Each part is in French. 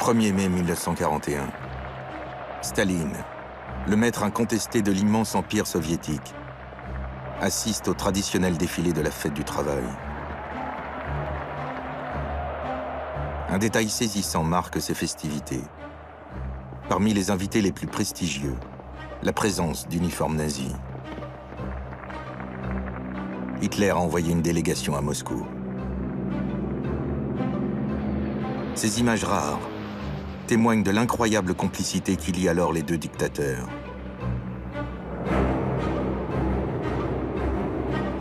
1er mai 1941. Staline, le maître incontesté de l'immense empire soviétique, assiste au traditionnel défilé de la fête du travail. Un détail saisissant marque ces festivités. Parmi les invités les plus prestigieux, la présence d'uniformes nazis. Hitler a envoyé une délégation à Moscou. Ces images rares témoignent de l'incroyable complicité qui lie alors les deux dictateurs.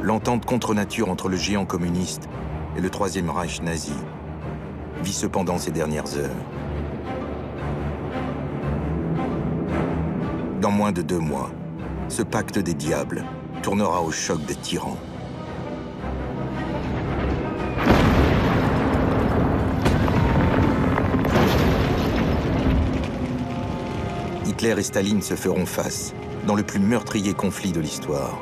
L'entente contre nature entre le géant communiste et le Troisième Reich nazi vit cependant ces dernières heures. Dans moins de 2 mois, ce pacte des diables tournera au choc des tyrans. Hitler et Staline se feront face dans le plus meurtrier conflit de l'histoire,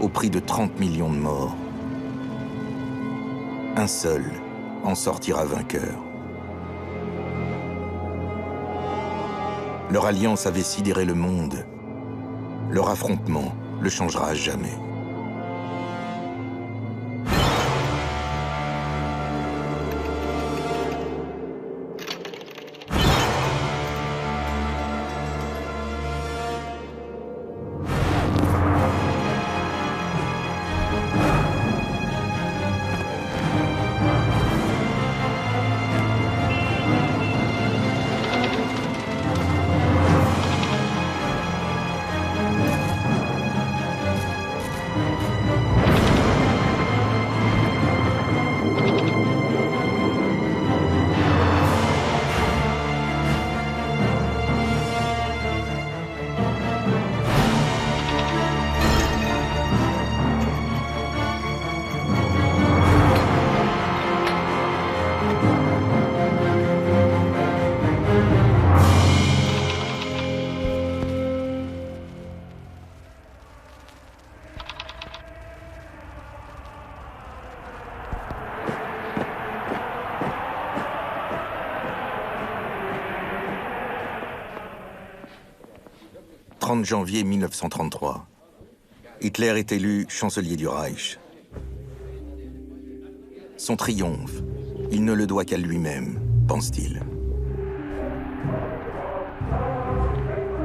au prix de 30 millions de morts. Un seul en sortira vainqueur. Leur alliance avait sidéré le monde. Leur affrontement le changera à jamais. « 30 janvier 1933. Hitler est élu chancelier du Reich. Son triomphe, il ne le doit qu'à lui-même, pense-t-il.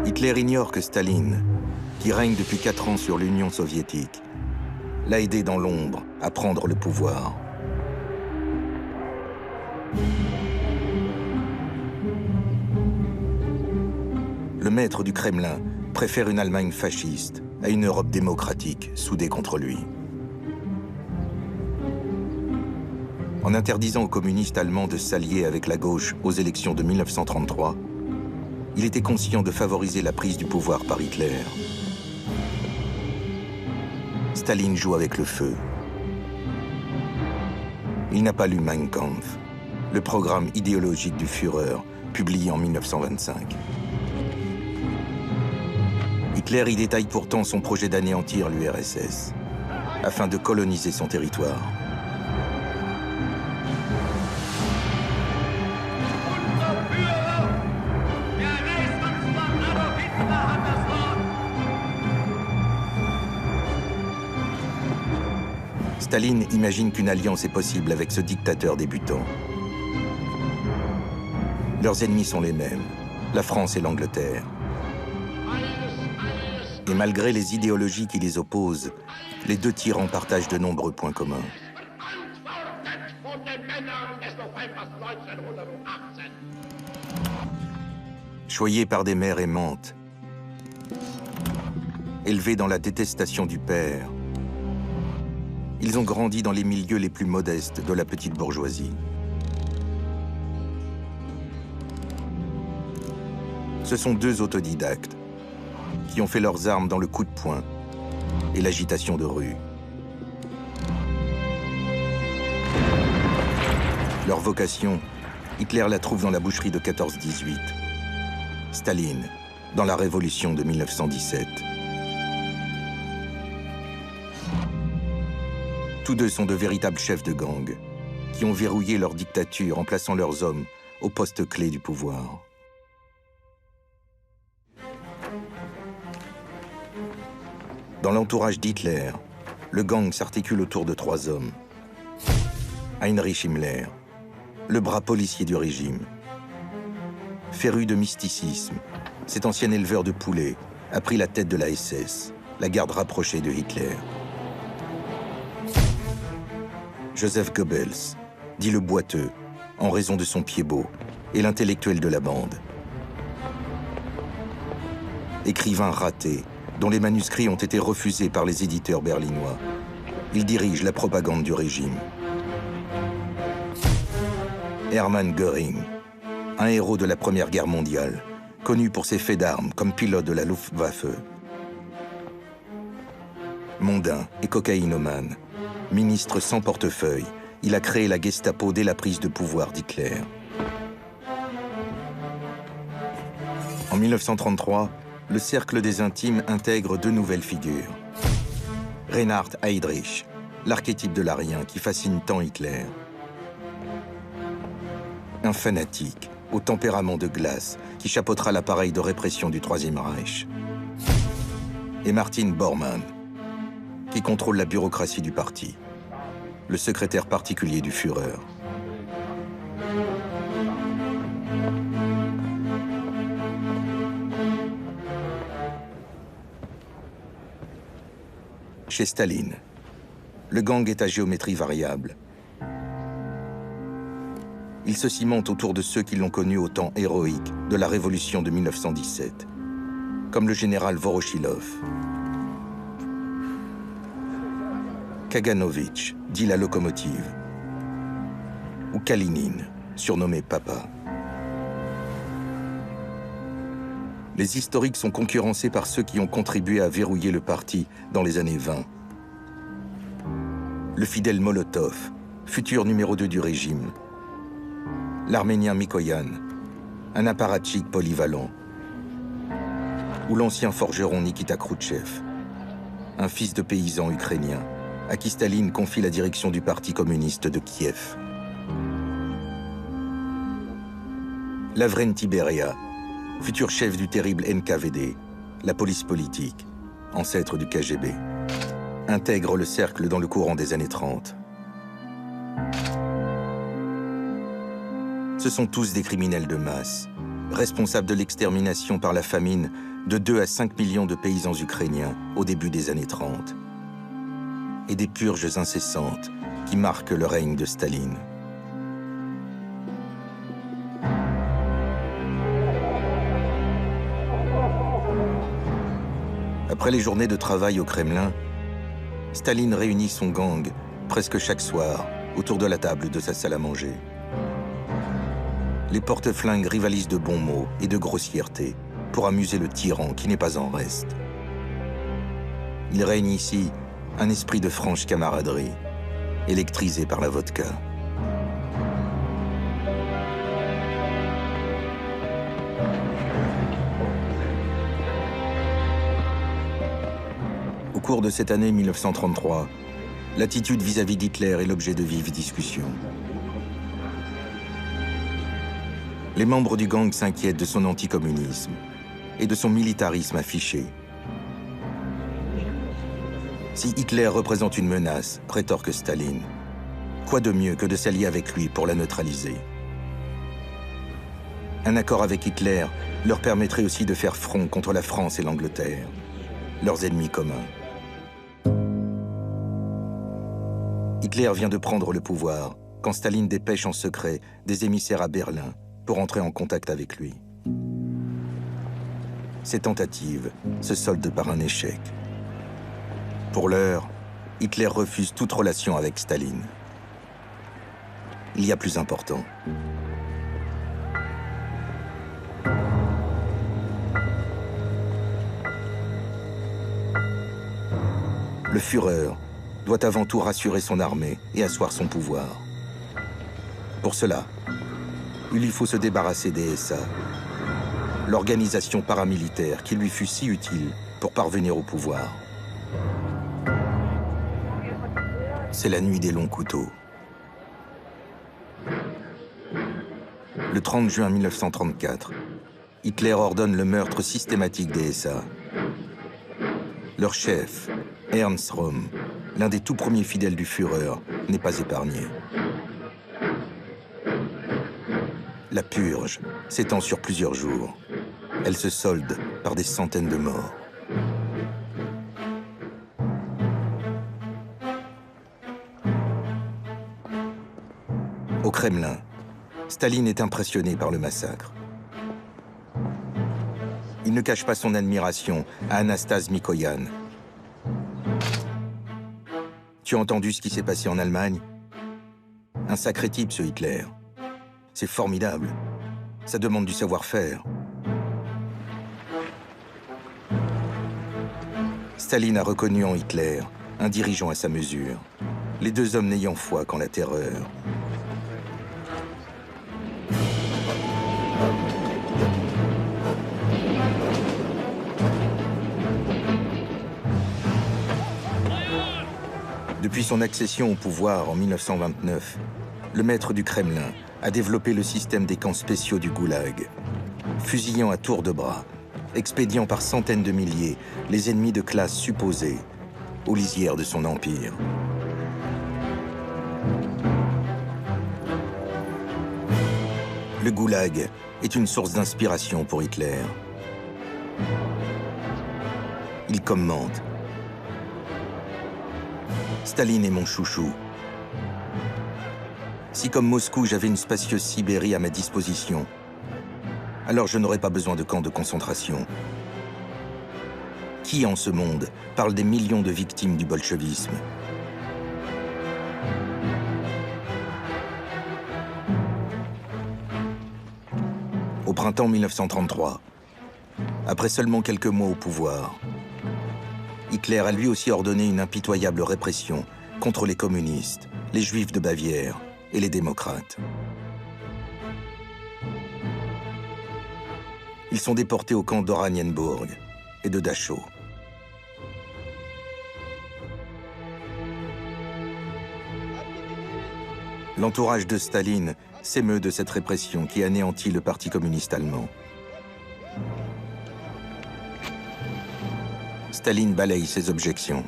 Hitler ignore que Staline, qui règne depuis 4 ans sur l'Union soviétique, l'a aidé dans l'ombre à prendre le pouvoir. Le maître du Kremlin préfère une Allemagne fasciste à une Europe démocratique soudée contre lui. En interdisant aux communistes allemands de s'allier avec la gauche aux élections de 1933, il était conscient de favoriser la prise du pouvoir par Hitler. Staline joue avec le feu. Il n'a pas lu Mein Kampf, le programme idéologique du Führer, publié en 1925. Hitler y détaille pourtant son projet d'anéantir l'URSS, afin de coloniser son territoire. Staline imagine qu'une alliance est possible avec ce dictateur débutant. Leurs ennemis sont les mêmes, la France et l'Angleterre. Et malgré les idéologies qui les opposent, les deux tyrans partagent de nombreux points communs. Choyés par des mères aimantes, élevés dans la détestation du père, ils ont grandi dans les milieux les plus modestes de la petite bourgeoisie. Ce sont 2 autodidactes qui ont fait leurs armes dans le coup de poing et l'agitation de rue. Leur vocation, Hitler la trouve dans la boucherie de 14-18. Staline, dans la révolution de 1917. Tous deux sont de véritables chefs de gang, qui ont verrouillé leur dictature en plaçant leurs hommes aux postes clés du pouvoir. Dans l'entourage d'Hitler, le gang s'articule autour de 3 hommes. Heinrich Himmler, le bras policier du régime. Féru de mysticisme, cet ancien éleveur de poulets a pris la tête de la SS, la garde rapprochée de Hitler. Joseph Goebbels, dit le boiteux, en raison de son pied beau, et l'intellectuel de la bande. Écrivain raté, dont les manuscrits ont été refusés par les éditeurs berlinois. Il dirige la propagande du régime. Hermann Göring, un héros de la Première Guerre mondiale, connu pour ses faits d'armes comme pilote de la Luftwaffe. Mondain et cocaïnomane, ministre sans portefeuille, il a créé la Gestapo dès la prise de pouvoir d'Hitler. En 1933, le cercle des intimes intègre 2 nouvelles figures. Reinhard Heydrich, l'archétype de l'arien qui fascine tant Hitler. Un fanatique, au tempérament de glace, qui chapeautera l'appareil de répression du Troisième Reich. Et Martin Bormann, qui contrôle la bureaucratie du parti, le secrétaire particulier du Führer. Chez Staline, le gang est à géométrie variable. Il se cimente autour de ceux qui l'ont connu au temps héroïque de la révolution de 1917, comme le général Vorochilov. Kaganovitch, dit la locomotive, ou Kalinin, surnommé Papa. Les historiques sont concurrencés par ceux qui ont contribué à verrouiller le parti dans les années 20. Le fidèle Molotov, futur numéro 2 du régime. L'Arménien Mikoyan, un apparatchik polyvalent. Ou l'ancien forgeron Nikita Khrouchtchev, un fils de paysan ukrainien, à qui Staline confie la direction du parti communiste de Kiev. Lavrenti Beria, futur chef du terrible NKVD, la police politique, ancêtre du KGB, intègre le cercle dans le courant des années 30. Ce sont tous des criminels de masse, responsables de l'extermination par la famine de 2 à 5 millions de paysans ukrainiens au début des années 30, et des purges incessantes qui marquent le règne de Staline. Après les journées de travail au Kremlin, Staline réunit son gang presque chaque soir autour de la table de sa salle à manger. Les porte-flingues rivalisent de bons mots et de grossièreté pour amuser le tyran qui n'est pas en reste. Il règne ici un esprit de franche camaraderie, électrisé par la vodka. Au cours de cette année 1933, l'attitude vis-à-vis d'Hitler est l'objet de vives discussions. Les membres du gang s'inquiètent de son anticommunisme et de son militarisme affiché. Si Hitler représente une menace, rétorque Staline, quoi de mieux que de s'allier avec lui pour la neutraliser? Un accord avec Hitler leur permettrait aussi de faire front contre la France et l'Angleterre, leurs ennemis communs. Hitler vient de prendre le pouvoir quand Staline dépêche en secret des émissaires à Berlin pour entrer en contact avec lui. Ces tentatives se soldent par un échec. Pour l'heure, Hitler refuse toute relation avec Staline. Il y a plus important. Le Führer doit avant tout rassurer son armée et asseoir son pouvoir. Pour cela, il lui faut se débarrasser des SA, l'organisation paramilitaire qui lui fut si utile pour parvenir au pouvoir. C'est la nuit des longs couteaux. Le 30 juin 1934, Hitler ordonne le meurtre systématique des SA. Leur chef, Ernst Röhm, l'un des tout premiers fidèles du Führer, n'est pas épargné. La purge s'étend sur plusieurs jours. Elle se solde par des centaines de morts. Au Kremlin, Staline est impressionné par le massacre. Il ne cache pas son admiration à Anastase Mikoyan. Tu as entendu ce qui s'est passé en Allemagne? Un sacré type, ce Hitler. C'est formidable. Ça demande du savoir-faire. Staline a reconnu en Hitler un dirigeant à sa mesure, les deux hommes n'ayant foi qu'en la terreur. Depuis son accession au pouvoir en 1929, le maître du Kremlin a développé le système des camps spéciaux du Goulag, fusillant à tour de bras, expédiant par centaines de milliers les ennemis de classe supposés aux lisières de son empire. Le Goulag est une source d'inspiration pour Hitler. Il commente: Staline est mon chouchou. Si comme Moscou, j'avais une spacieuse Sibérie à ma disposition, alors je n'aurais pas besoin de camps de concentration. Qui en ce monde parle des millions de victimes du bolchevisme? Au printemps 1933, après seulement quelques mois au pouvoir, Hitler a lui aussi ordonné une impitoyable répression contre les communistes, les juifs de Bavière et les démocrates. Ils sont déportés au camp d'Oranienburg et de Dachau. L'entourage de Staline s'émeut de cette répression qui anéantit le Parti communiste allemand. Staline balaye ses objections.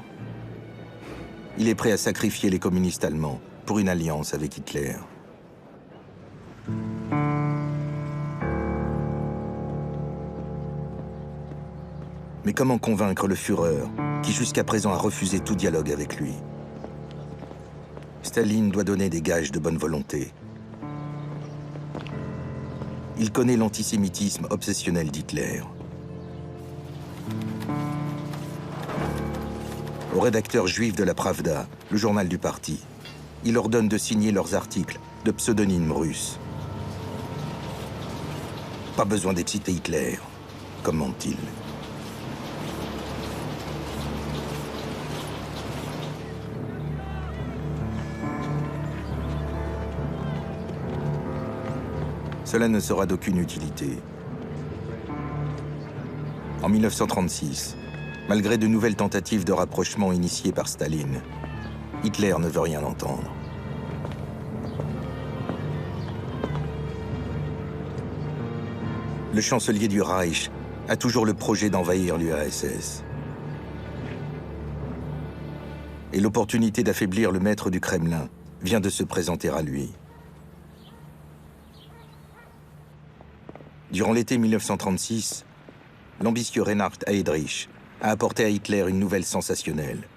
Il est prêt à sacrifier les communistes allemands pour une alliance avec Hitler. Mais comment convaincre le Führer, qui jusqu'à présent a refusé tout dialogue avec lui? Staline doit donner des gages de bonne volonté. Il connaît l'antisémitisme obsessionnel d'Hitler. Aux rédacteurs juifs de la Pravda, le journal du parti, il ordonne de signer leurs articles de pseudonymes russes. Pas besoin d'exciter Hitler, commente-t-il. Cela ne sera d'aucune utilité. En 1936, malgré de nouvelles tentatives de rapprochement initiées par Staline, Hitler ne veut rien entendre. Le chancelier du Reich a toujours le projet d'envahir l'URSS. Et l'opportunité d'affaiblir le maître du Kremlin vient de se présenter à lui. Durant l'été 1936, l'ambitieux Reinhard Heydrich a apporté à Hitler une nouvelle sensationnelle.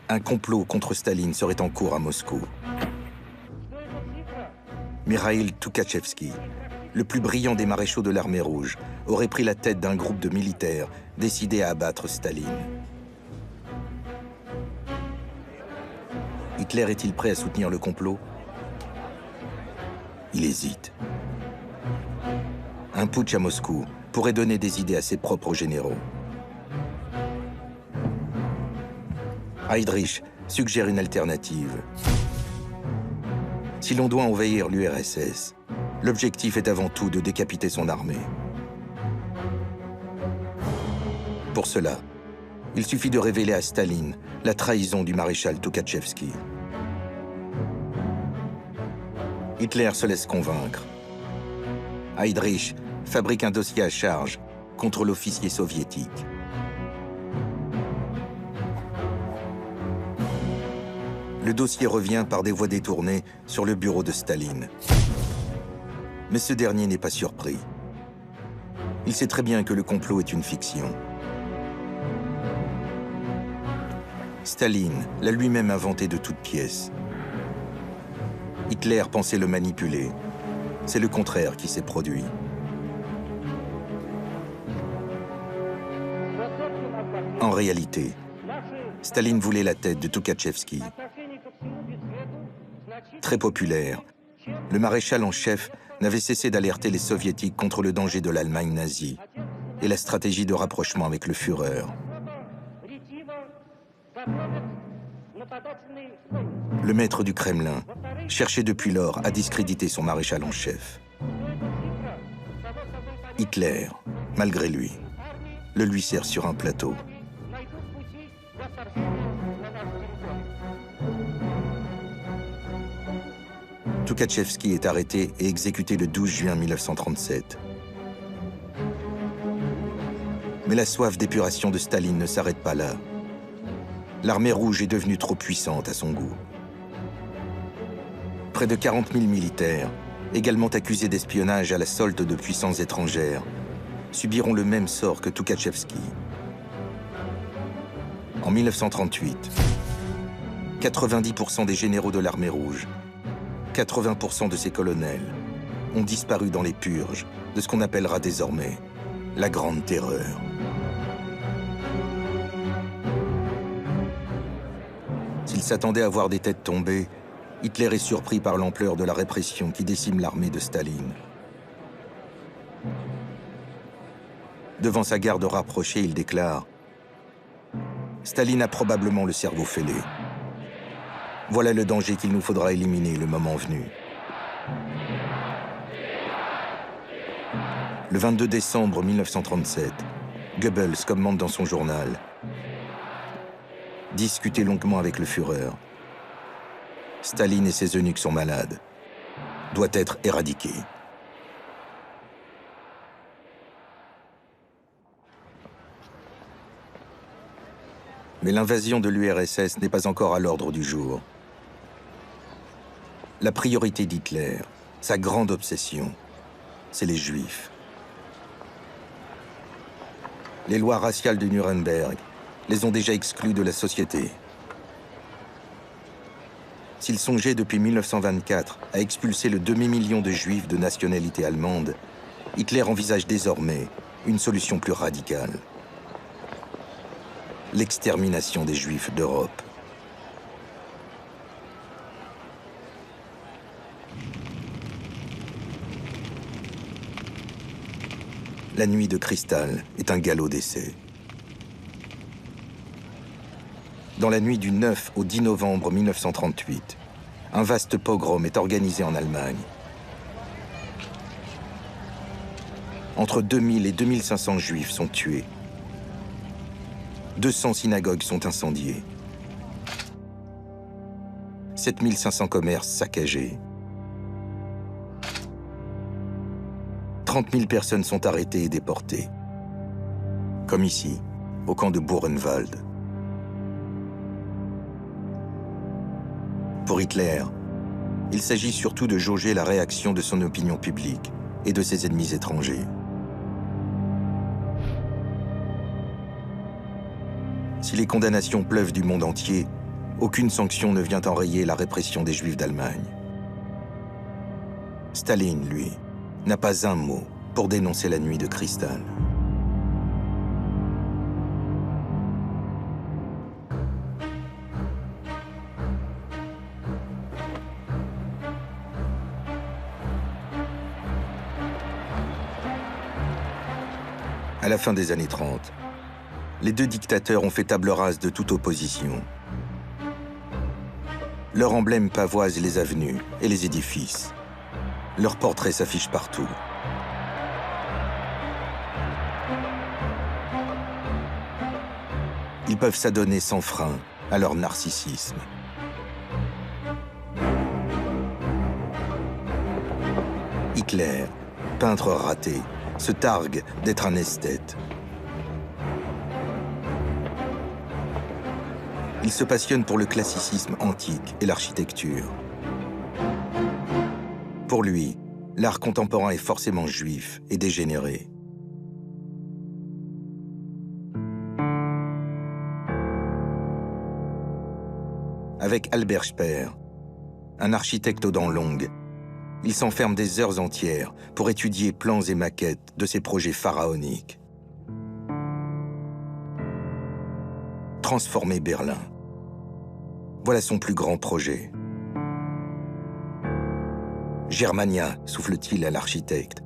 Un complot contre Staline serait en cours à Moscou. Mikhaïl Tukhachevski, le plus brillant des maréchaux de l'armée rouge, aurait pris la tête d'un groupe de militaires décidés à abattre Staline. Hitler est-il prêt à soutenir le complot? Il hésite. Un putsch à Moscou pourrait donner des idées à ses propres généraux. Heydrich suggère une alternative. Si l'on doit envahir l'URSS, l'objectif est avant tout de décapiter son armée. Pour cela, il suffit de révéler à Staline la trahison du maréchal Tukhachevski. Hitler se laisse convaincre. Heydrich fabrique un dossier à charge contre l'officier soviétique. Le dossier revient par des voies détournées sur le bureau de Staline. Mais ce dernier n'est pas surpris. Il sait très bien que le complot est une fiction. Staline l'a lui-même inventé de toutes pièces. Hitler pensait le manipuler. C'est le contraire qui s'est produit. En réalité, Staline voulait la tête de Toukhatchevski. Très populaire, le maréchal en chef n'avait cessé d'alerter les soviétiques contre le danger de l'Allemagne nazie et la stratégie de rapprochement avec le Führer. Le maître du Kremlin cherchait depuis lors à discréditer son maréchal en chef. Hitler, malgré lui, le lui sert sur un plateau. Toukhatchevski est arrêté et exécuté le 12 juin 1937. Mais la soif d'épuration de Staline ne s'arrête pas là. L'armée rouge est devenue trop puissante à son goût. Près de 40 000 militaires, également accusés d'espionnage à la solde de puissances étrangères, subiront le même sort que Toukhatchevski. En 1938, 90% des généraux de l'armée rouge, 80% de ses colonels, ont disparu dans les purges de ce qu'on appellera désormais la Grande Terreur. S'il s'attendait à voir des têtes tomber, Hitler est surpris par l'ampleur de la répression qui décime l'armée de Staline. Devant sa garde rapprochée, il déclare « Staline a probablement le cerveau fêlé. Voilà le danger qu'il nous faudra éliminer le moment venu. » Le 22 décembre 1937, Goebbels commente dans son journal « Discuter longuement avec le Führer. Staline et ses eunuques sont malades. Doit être éradiqué. » Mais l'invasion de l'URSS n'est pas encore à l'ordre du jour. La priorité d'Hitler, sa grande obsession, c'est les Juifs. Les lois raciales de Nuremberg les ont déjà exclus de la société. S'il songeait depuis 1924 à expulser le demi-million de Juifs de nationalité allemande, Hitler envisage désormais une solution plus radicale. L'extermination des Juifs d'Europe. La nuit de cristal est un galop d'essai. Dans la nuit du 9 au 10 novembre 1938, un vaste pogrom est organisé en Allemagne. Entre 2000 et 2500 Juifs sont tués. 200 synagogues sont incendiées. 7500 commerces saccagés. 30 000 personnes sont arrêtées et déportées. Comme ici, au camp de Buchenwald. Pour Hitler, il s'agit surtout de jauger la réaction de son opinion publique et de ses ennemis étrangers. Si les condamnations pleuvent du monde entier, aucune sanction ne vient enrayer la répression des Juifs d'Allemagne. Staline, lui, n'a pas un mot pour dénoncer la nuit de cristal. À la fin des années 30, les deux dictateurs ont fait table rase de toute opposition. Leur emblème pavoise les avenues et les édifices. Leurs portraits s'affichent partout. Ils peuvent s'adonner sans frein à leur narcissisme. Hitler, peintre raté, se targue d'être un esthète. Il se passionne pour le classicisme antique et l'architecture. Pour lui, l'art contemporain est forcément juif et dégénéré. Avec Albert Speer, un architecte aux dents longues, il s'enferme des heures entières pour étudier plans et maquettes de ses projets pharaoniques. Transformer Berlin. Voilà son plus grand projet. Germania, souffle-t-il à l'architecte.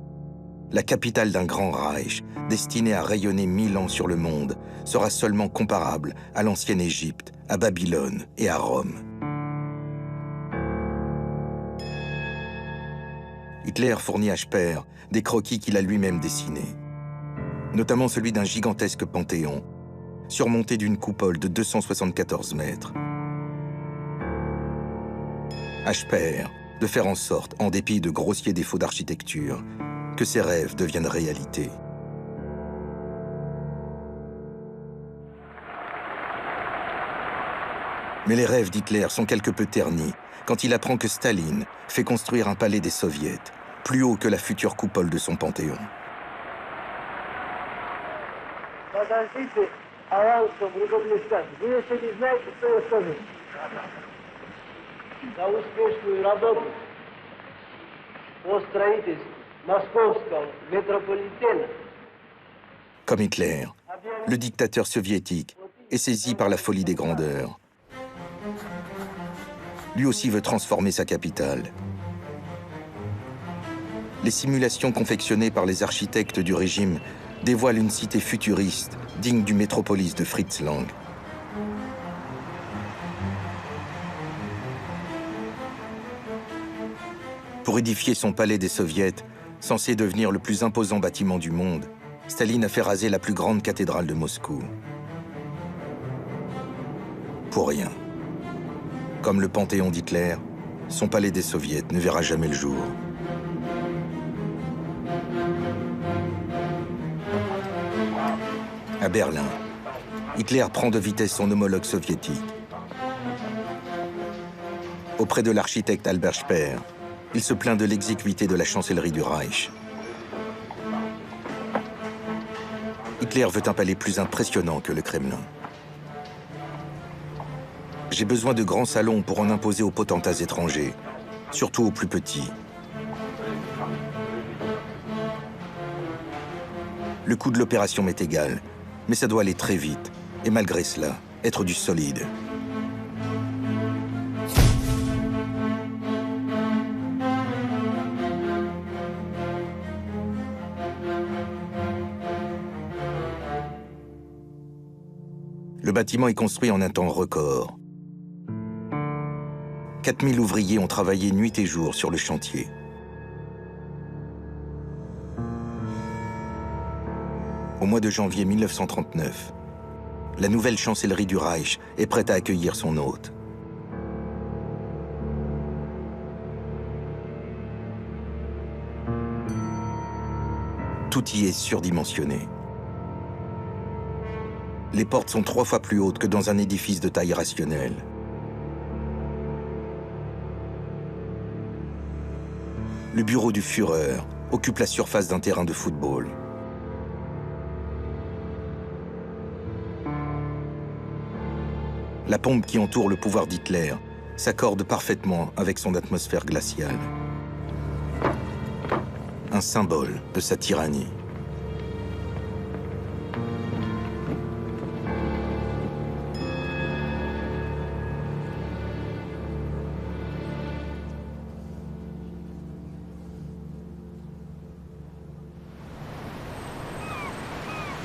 La capitale d'un grand Reich, destiné à rayonner 1000 ans sur le monde, sera seulement comparable à l'ancienne Égypte, à Babylone et à Rome. Hitler fournit à Speer des croquis qu'il a lui-même dessinés, notamment celui d'un gigantesque panthéon, surmonté d'une coupole de 274 mètres. À Speer de faire en sorte, en dépit de grossiers défauts d'architecture, que ses rêves deviennent réalité. Mais les rêves d'Hitler sont quelque peu ternis quand il apprend que Staline fait construire un palais des soviets, plus haut que la future coupole de son panthéon. Comme Hitler, le dictateur soviétique est saisi par la folie des grandeurs. Lui aussi veut transformer sa capitale. Les simulations confectionnées par les architectes du régime dévoilent une cité futuriste digne du métropolis de Fritz Lang. Pour édifier son palais des soviets, censé devenir le plus imposant bâtiment du monde, Staline a fait raser la plus grande cathédrale de Moscou. Pour rien. Comme le panthéon d'Hitler, son palais des soviets ne verra jamais le jour. À Berlin, Hitler prend de vitesse son homologue soviétique. Auprès de l'architecte Albert Speer, il se plaint de l'exiguïté de la chancellerie du Reich. Hitler veut un palais plus impressionnant que le Kremlin. J'ai besoin de grands salons pour en imposer aux potentats étrangers, surtout aux plus petits. Le coût de l'opération m'est égal, mais ça doit aller très vite, et malgré cela, être du solide. Le bâtiment est construit en un temps record. 4000 ouvriers ont travaillé nuit et jour sur le chantier. Au mois de janvier 1939, la nouvelle chancellerie du Reich est prête à accueillir son hôte. Tout y est surdimensionné. Les portes sont 3 fois plus hautes que dans un édifice de taille rationnelle. Le bureau du Führer occupe la surface d'un terrain de football. La pompe qui entoure le pouvoir d'Hitler s'accorde parfaitement avec son atmosphère glaciale. Un symbole de sa tyrannie.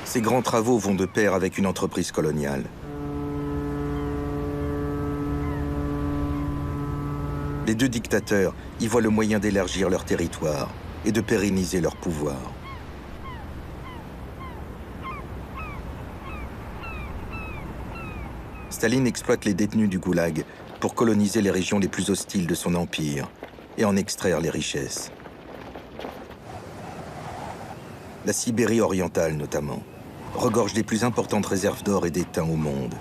Ces grands travaux vont de pair avec une entreprise coloniale. Les deux dictateurs y voient le moyen d'élargir leur territoire et de pérenniser leur pouvoir. Staline exploite les détenus du goulag pour coloniser les régions les plus hostiles de son empire et en extraire les richesses. La Sibérie orientale notamment regorge des plus importantes réserves d'or et d'étain au monde.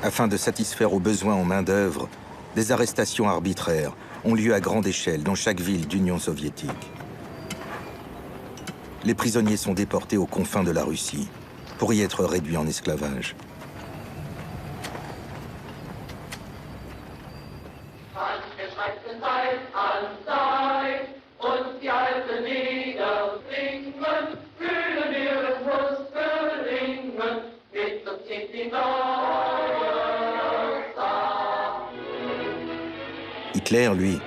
Afin de satisfaire aux besoins en main-d'œuvre, des arrestations arbitraires ont lieu à grande échelle dans chaque ville d'Union soviétique. Les prisonniers sont déportés aux confins de la Russie pour y être réduits en esclavage. Hitler, lui,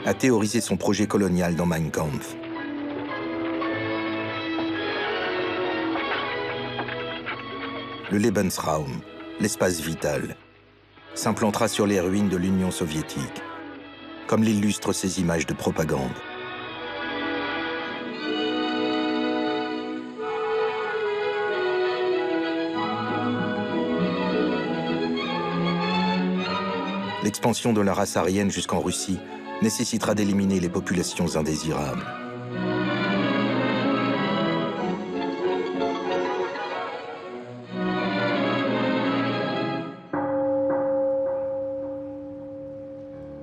a théorisé son projet colonial dans Mein Kampf. Le Lebensraum, l'espace vital, s'implantera sur les ruines de l'Union soviétique, comme l'illustrent ces images de propagande. L'expansion de la race aryenne jusqu'en Russie nécessitera d'éliminer les populations indésirables.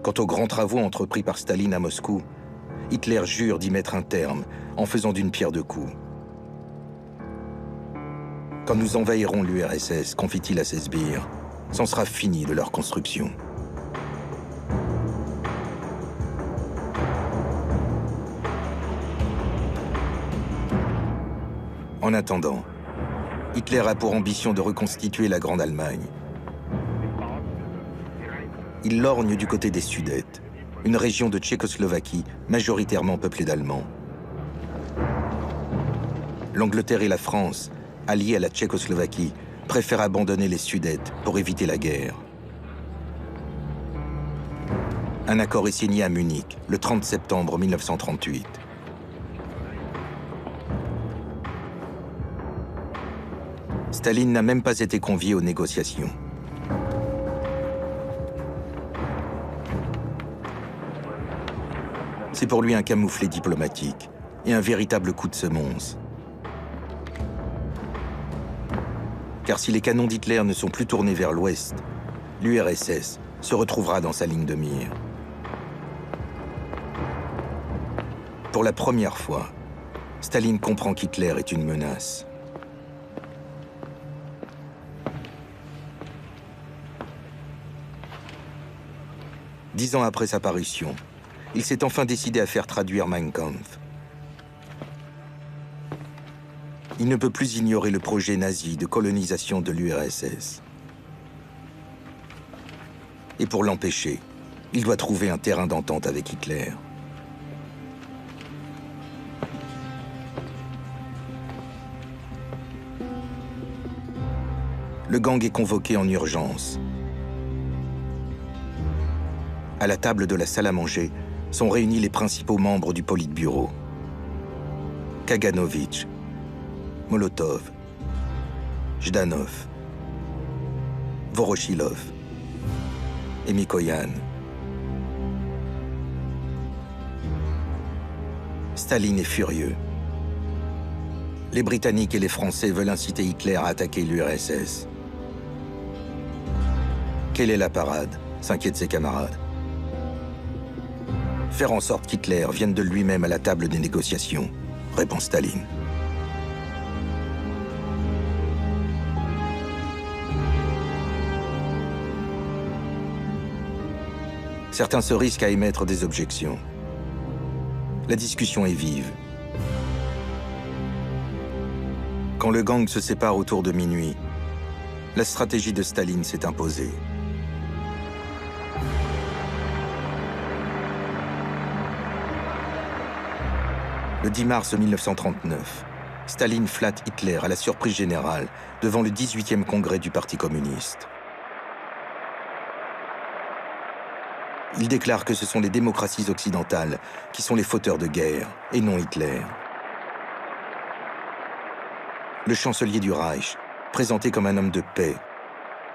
Quant aux grands travaux entrepris par Staline à Moscou, Hitler jure d'y mettre un terme en faisant d'une pierre deux coups. Quand nous envahirons l'URSS, confie-t-il à ses sbires, c'en sera fini de leur construction. En attendant, Hitler a pour ambition de reconstituer la Grande Allemagne. Il lorgne du côté des Sudètes, une région de Tchécoslovaquie majoritairement peuplée d'Allemands. L'Angleterre et la France, alliées à la Tchécoslovaquie, préfèrent abandonner les Sudètes pour éviter la guerre. Un accord est signé à Munich le 30 septembre 1938. Staline n'a même pas été convié aux négociations. C'est pour lui un camouflet diplomatique et un véritable coup de semonce. Car si les canons d'Hitler ne sont plus tournés vers l'ouest, l'URSS se retrouvera dans sa ligne de mire. Pour la première fois, Staline comprend qu'Hitler est une menace. Dix ans après sa parution, il s'est enfin décidé à faire traduire Mein Kampf. Il ne peut plus ignorer le projet nazi de colonisation de l'URSS. Et pour l'empêcher, il doit trouver un terrain d'entente avec Hitler. Le gang est convoqué en urgence. À la table de la salle à manger sont réunis les principaux membres du Politburo. Kaganovitch, Molotov, Zhdanov, Voroshilov et Mikoyan. Staline est furieux. Les Britanniques et les Français veulent inciter Hitler à attaquer l'URSS. Quelle est la parade? S'inquiètent ses camarades. Faire en sorte qu'Hitler vienne de lui-même à la table des négociations, répond Staline. Certains se risquent à émettre des objections. La discussion est vive. Quand le gang se sépare autour de minuit, la stratégie de Staline s'est imposée. Le 10 mars 1939, Staline flatte Hitler à la surprise générale devant le 18e congrès du Parti communiste. Il déclare que ce sont les démocraties occidentales qui sont les fauteurs de guerre, et non Hitler. Le chancelier du Reich, présenté comme un homme de paix,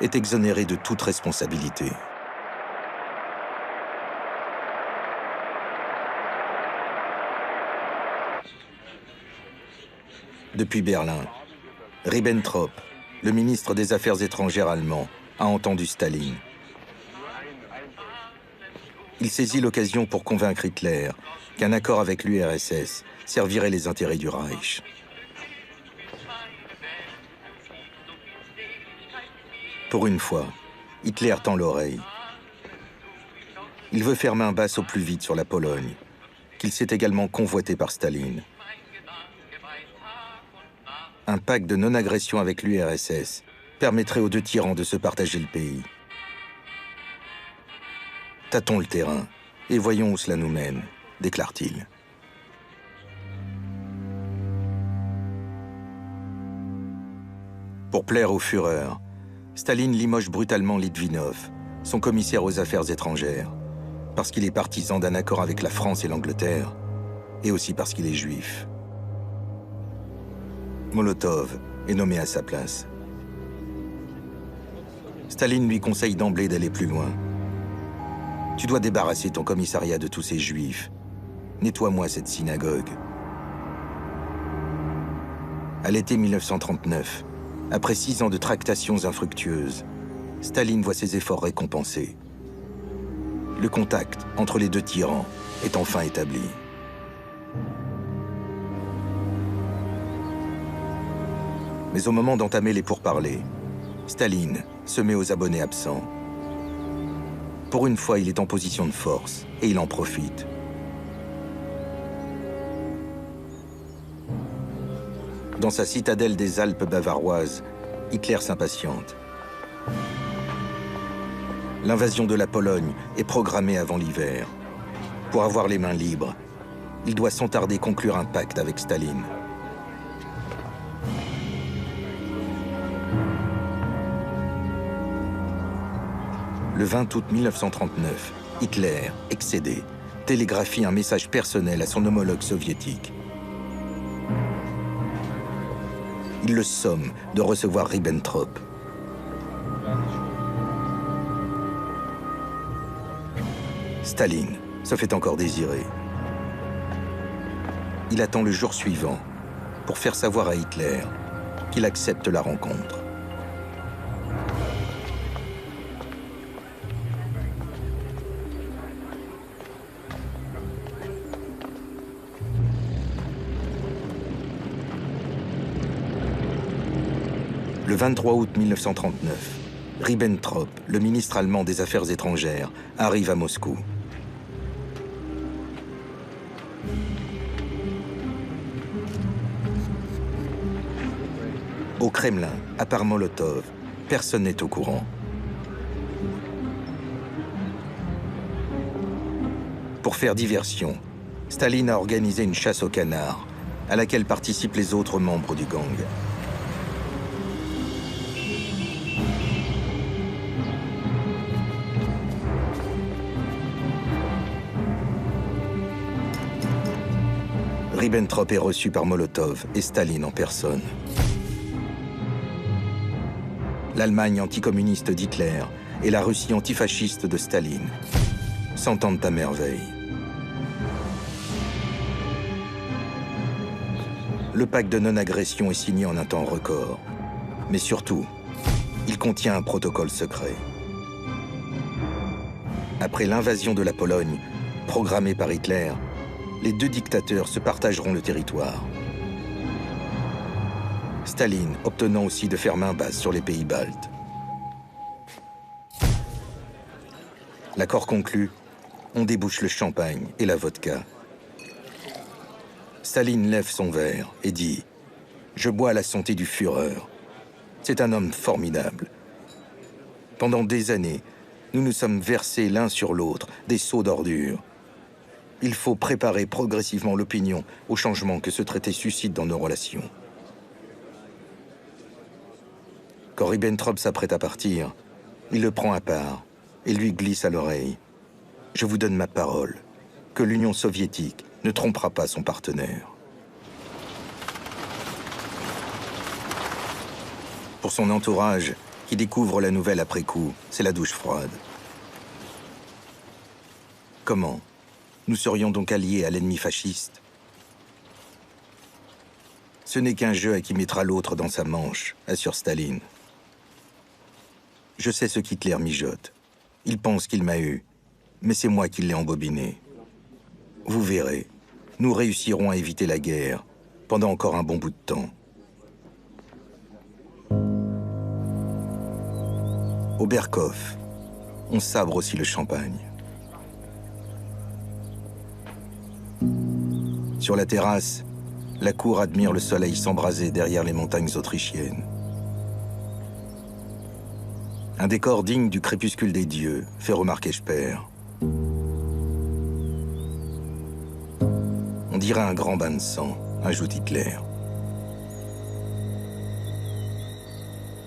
est exonéré de toute responsabilité. Depuis Berlin, Ribbentrop, le ministre des Affaires étrangères allemand, a entendu Staline. Il saisit l'occasion pour convaincre Hitler qu'un accord avec l'URSS servirait les intérêts du Reich. Pour une fois, Hitler tend l'oreille. Il veut faire main basse au plus vite sur la Pologne, qu'il sait également convoitée par Staline. Un pacte de non-agression avec l'URSS permettrait aux deux tyrans de se partager le pays. Tâtons le terrain et voyons où cela nous mène, déclare-t-il. Pour plaire au Führer, Staline limoge brutalement Litvinov, son commissaire aux affaires étrangères, parce qu'il est partisan d'un accord avec la France et l'Angleterre, et aussi parce qu'il est juif. Molotov est nommé à sa place. Staline lui conseille d'emblée d'aller plus loin. Tu dois débarrasser ton commissariat de tous ces juifs. Nettoie-moi cette synagogue. À l'été 1939, après 6 ans de tractations infructueuses, Staline voit ses efforts récompensés. Le contact entre les deux tyrans est enfin établi. Mais au moment d'entamer les pourparlers, Staline se met aux abonnés absents. Pour une fois, il est en position de force et il en profite. Dans sa citadelle des Alpes bavaroises, Hitler s'impatiente. L'invasion de la Pologne est programmée avant l'hiver. Pour avoir les mains libres, il doit sans tarder conclure un pacte avec Staline. Le 20 août 1939, Hitler, excédé, télégraphie un message personnel à son homologue soviétique. Il le somme de recevoir Ribbentrop. Staline se fait encore désirer. Il attend le jour suivant pour faire savoir à Hitler qu'il accepte la rencontre. Le 23 août 1939, Ribbentrop, le ministre allemand des Affaires étrangères, arrive à Moscou. Au Kremlin, à part Molotov, personne n'est au courant. Pour faire diversion, Staline a organisé une chasse aux canards, à laquelle participent les autres membres du gang. Ribbentrop est reçu par Molotov et Staline en personne. L'Allemagne anticommuniste d'Hitler et la Russie antifasciste de Staline s'entendent à merveille. Le pacte de non-agression est signé en un temps record. Mais surtout, il contient un protocole secret. Après l'invasion de la Pologne, programmée par Hitler, les deux dictateurs se partageront le territoire. Staline obtenant aussi de faire main basse sur les pays baltes. L'accord conclu, on débouche le champagne et la vodka. Staline lève son verre et dit « Je bois à la santé du Führer. C'est un homme formidable. Pendant des années, nous nous sommes versés l'un sur l'autre des seaux d'ordures. Il faut préparer progressivement l'opinion au changement que ce traité suscite dans nos relations. » Quand Ribbentrop s'apprête à partir, il le prend à part et lui glisse à l'oreille « Je vous donne ma parole, que l'Union soviétique ne trompera pas son partenaire. » Pour son entourage, qui découvre la nouvelle après coup, c'est la douche froide. Comment ? Nous serions donc alliés à l'ennemi fasciste. Ce n'est qu'un jeu à qui mettra l'autre dans sa manche, assure Staline. Je sais ce qu'Hitler mijote. Il pense qu'il m'a eu, mais c'est moi qui l'ai embobiné. Vous verrez, nous réussirons à éviter la guerre pendant encore un bon bout de temps. Au Berghof, on sabre aussi le champagne. Sur la terrasse, la cour admire le soleil s'embraser derrière les montagnes autrichiennes. Un décor digne du crépuscule des dieux, fait remarquer Speer. On dirait un grand bain de sang, ajoute Hitler.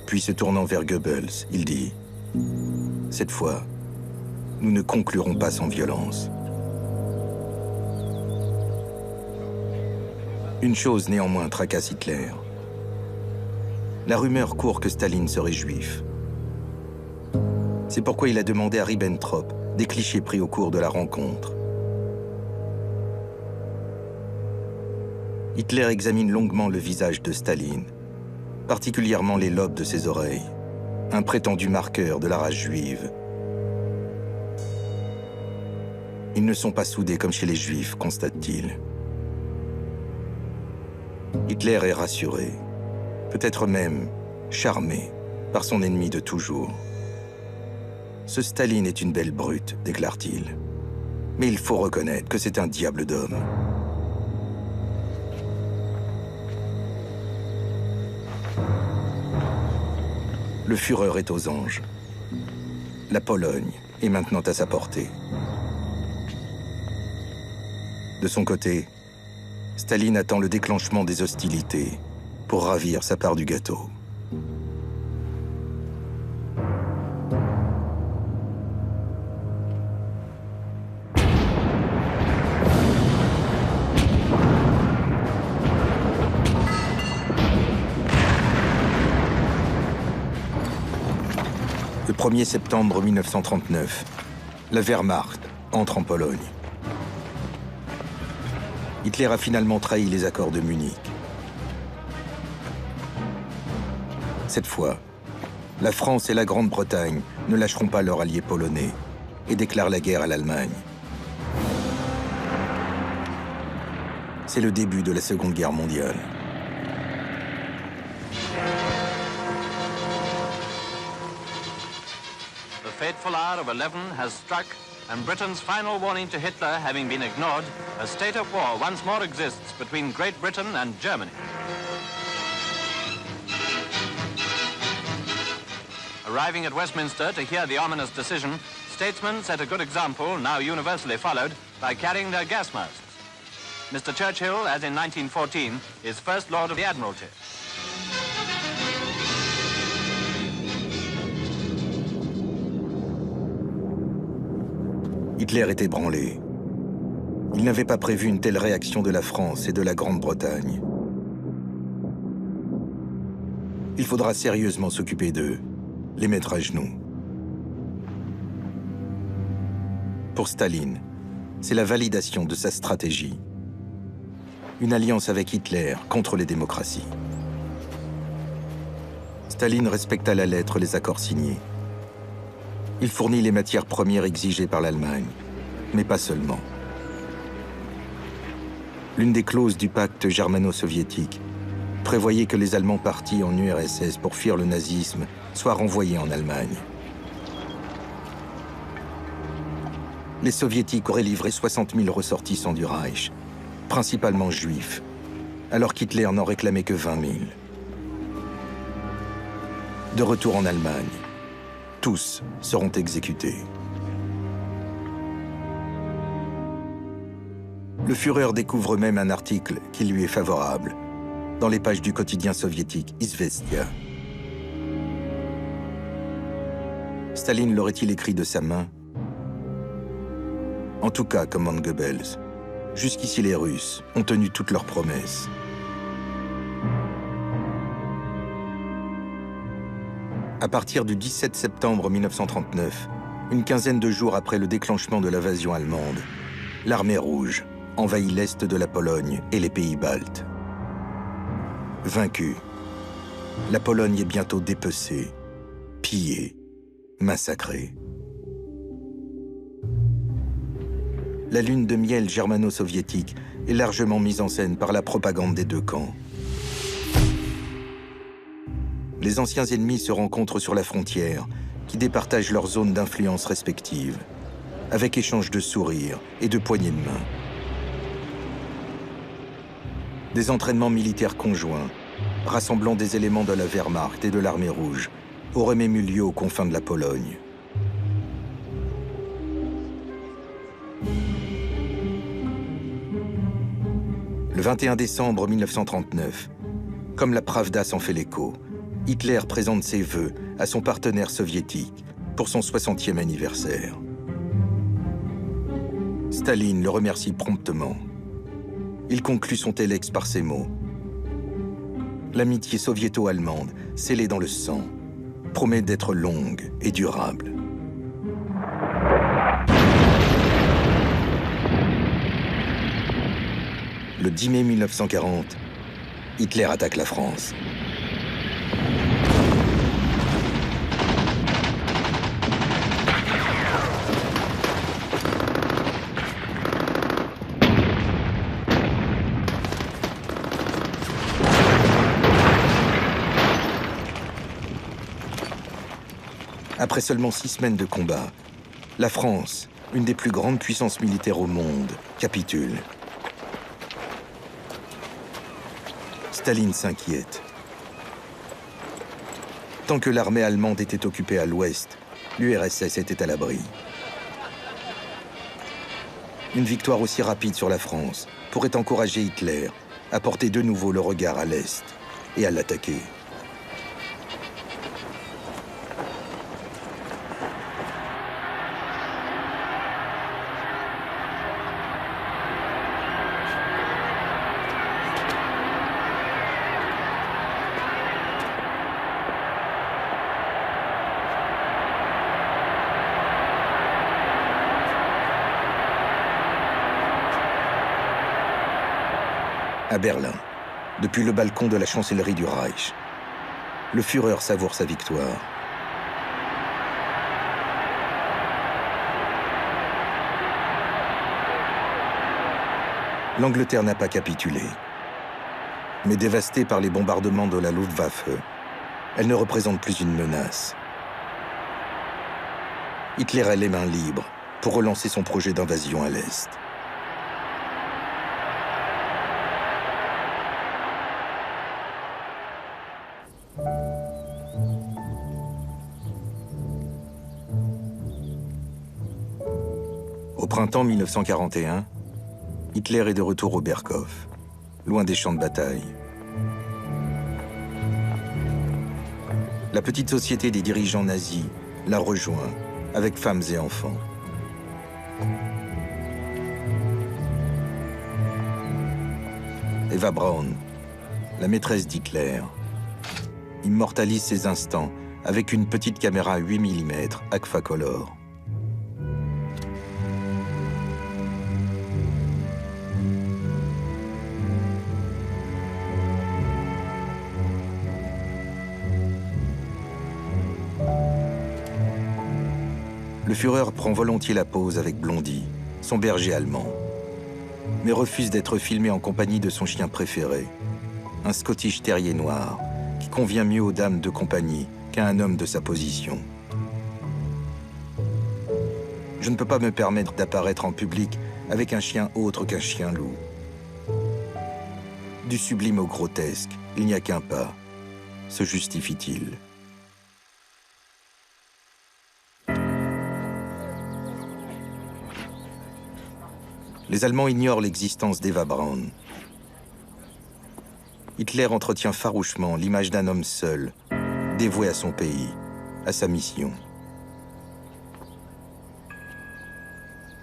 Puis se tournant vers Goebbels, il dit « Cette fois, nous ne conclurons pas sans violence. » Une chose néanmoins tracasse Hitler. La rumeur court que Staline serait juif. C'est pourquoi il a demandé à Ribbentrop des clichés pris au cours de la rencontre. Hitler examine longuement le visage de Staline, particulièrement les lobes de ses oreilles, un prétendu marqueur de la race juive. Ils ne sont pas soudés comme chez les Juifs, constate-t-il. Hitler est rassuré, peut-être même charmé par son ennemi de toujours. Ce Staline est une belle brute, déclare-t-il. Mais il faut reconnaître que c'est un diable d'homme. Le Führer est aux anges. La Pologne est maintenant à sa portée. De son côté, Staline attend le déclenchement des hostilités pour ravir sa part du gâteau. Le 1er septembre 1939, la Wehrmacht entre en Pologne. Hitler a finalement trahi les accords de Munich. Cette fois, la France et la Grande-Bretagne ne lâcheront pas leur allié polonais et déclarent la guerre à l'Allemagne. C'est le début de la Seconde Guerre mondiale. The fateful hour of 11 has struck, and Britain's final warning to Hitler having been ignored, a state of war once more exists between Great Britain and Germany. Arriving at Westminster to hear the ominous decision, statesmen set a good example, now universally followed, by carrying their gas masks. Mr. Churchill, as in 1914, is First Lord of the Admiralty. Hitler est ébranlé. Il n'avait pas prévu une telle réaction de la France et de la Grande-Bretagne. Il faudra sérieusement s'occuper d'eux, les mettre à genoux. Pour Staline, c'est la validation de sa stratégie. Une alliance avec Hitler contre les démocraties. Staline respecte à la lettre les accords signés. Il fournit les matières premières exigées par l'Allemagne, mais pas seulement. L'une des clauses du pacte germano-soviétique prévoyait que les Allemands partis en URSS pour fuir le nazisme soient renvoyés en Allemagne. Les Soviétiques auraient livré 60 000 ressortissants du Reich, principalement juifs, alors qu'Hitler n'en réclamait que 20 000. De retour en Allemagne, tous seront exécutés. Le Führer découvre même un article qui lui est favorable, dans les pages du quotidien soviétique Izvestia. Staline l'aurait-il écrit de sa main? En tout cas, commande Goebbels, jusqu'ici les Russes ont tenu toutes leurs promesses. À partir du 17 septembre 1939, une quinzaine de jours après le déclenchement de l'invasion allemande, l'armée rouge envahit l'est de la Pologne et les pays baltes. Vaincue, la Pologne est bientôt dépecée, pillée, massacrée. La lune de miel germano-soviétique est largement mise en scène par la propagande des deux camps. Les anciens ennemis se rencontrent sur la frontière, qui départagent leurs zones d'influence respectives, avec échange de sourires et de poignées de main. Des entraînements militaires conjoints, rassemblant des éléments de la Wehrmacht et de l'Armée rouge, auraient même eu lieu aux confins de la Pologne. Le 21 décembre 1939, comme la Pravda s'en fait l'écho, Hitler présente ses vœux à son partenaire soviétique pour son 60e anniversaire. Staline le remercie promptement. Il conclut son téléx par ces mots. L'amitié soviéto-allemande, scellée dans le sang, promet d'être longue et durable. Le 10 mai 1940, Hitler attaque la France. Après seulement 6 semaines de combat, la France, une des plus grandes puissances militaires au monde, capitule. Staline s'inquiète. Tant que l'armée allemande était occupée à l'ouest, l'URSS était à l'abri. Une victoire aussi rapide sur la France pourrait encourager Hitler à porter de nouveau le regard à l'est et à l'attaquer. À Berlin, depuis le balcon de la chancellerie du Reich, le Führer savoure sa victoire. L'Angleterre n'a pas capitulé. Mais dévastée par les bombardements de la Luftwaffe, elle ne représente plus une menace. Hitler a les mains libres pour relancer son projet d'invasion à l'Est. Au printemps 1941, Hitler est de retour au Berghof, loin des champs de bataille. La petite société des dirigeants nazis la rejoint, avec femmes et enfants. Eva Braun, la maîtresse d'Hitler, immortalise ses instants avec une petite caméra 8 mm Agfacolor. Le Führer prend volontiers la pose avec Blondie, son berger allemand, mais refuse d'être filmé en compagnie de son chien préféré, un Scottish Terrier noir, qui convient mieux aux dames de compagnie qu'à un homme de sa position. Je ne peux pas me permettre d'apparaître en public avec un chien autre qu'un chien loup. Du sublime au grotesque, il n'y a qu'un pas, se justifie-t-il. Les Allemands ignorent l'existence d'Eva Braun. Hitler entretient farouchement l'image d'un homme seul, dévoué à son pays, à sa mission.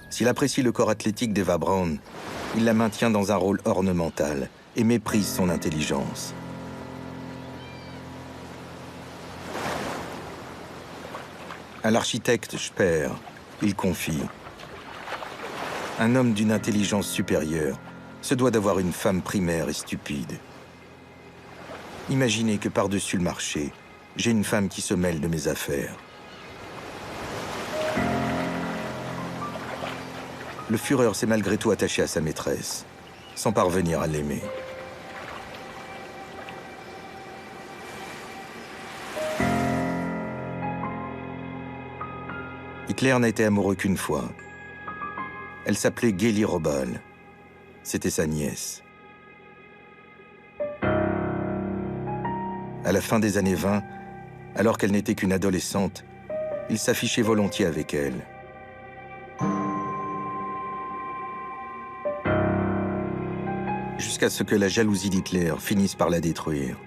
S'il apprécie le corps athlétique d'Eva Braun, il la maintient dans un rôle ornemental et méprise son intelligence. À l'architecte Speer, il confie: un homme d'une intelligence supérieure se doit d'avoir une femme primaire et stupide. Imaginez que par-dessus le marché, j'ai une femme qui se mêle de mes affaires. Le Führer s'est malgré tout attaché à sa maîtresse, sans parvenir à l'aimer. Hitler n'a été amoureux qu'une fois. Elle s'appelait Gélie Robal. C'était sa nièce. À la fin des années 20, alors qu'elle n'était qu'une adolescente, il s'affichait volontiers avec elle. Jusqu'à ce que la jalousie d'Hitler finisse par la détruire.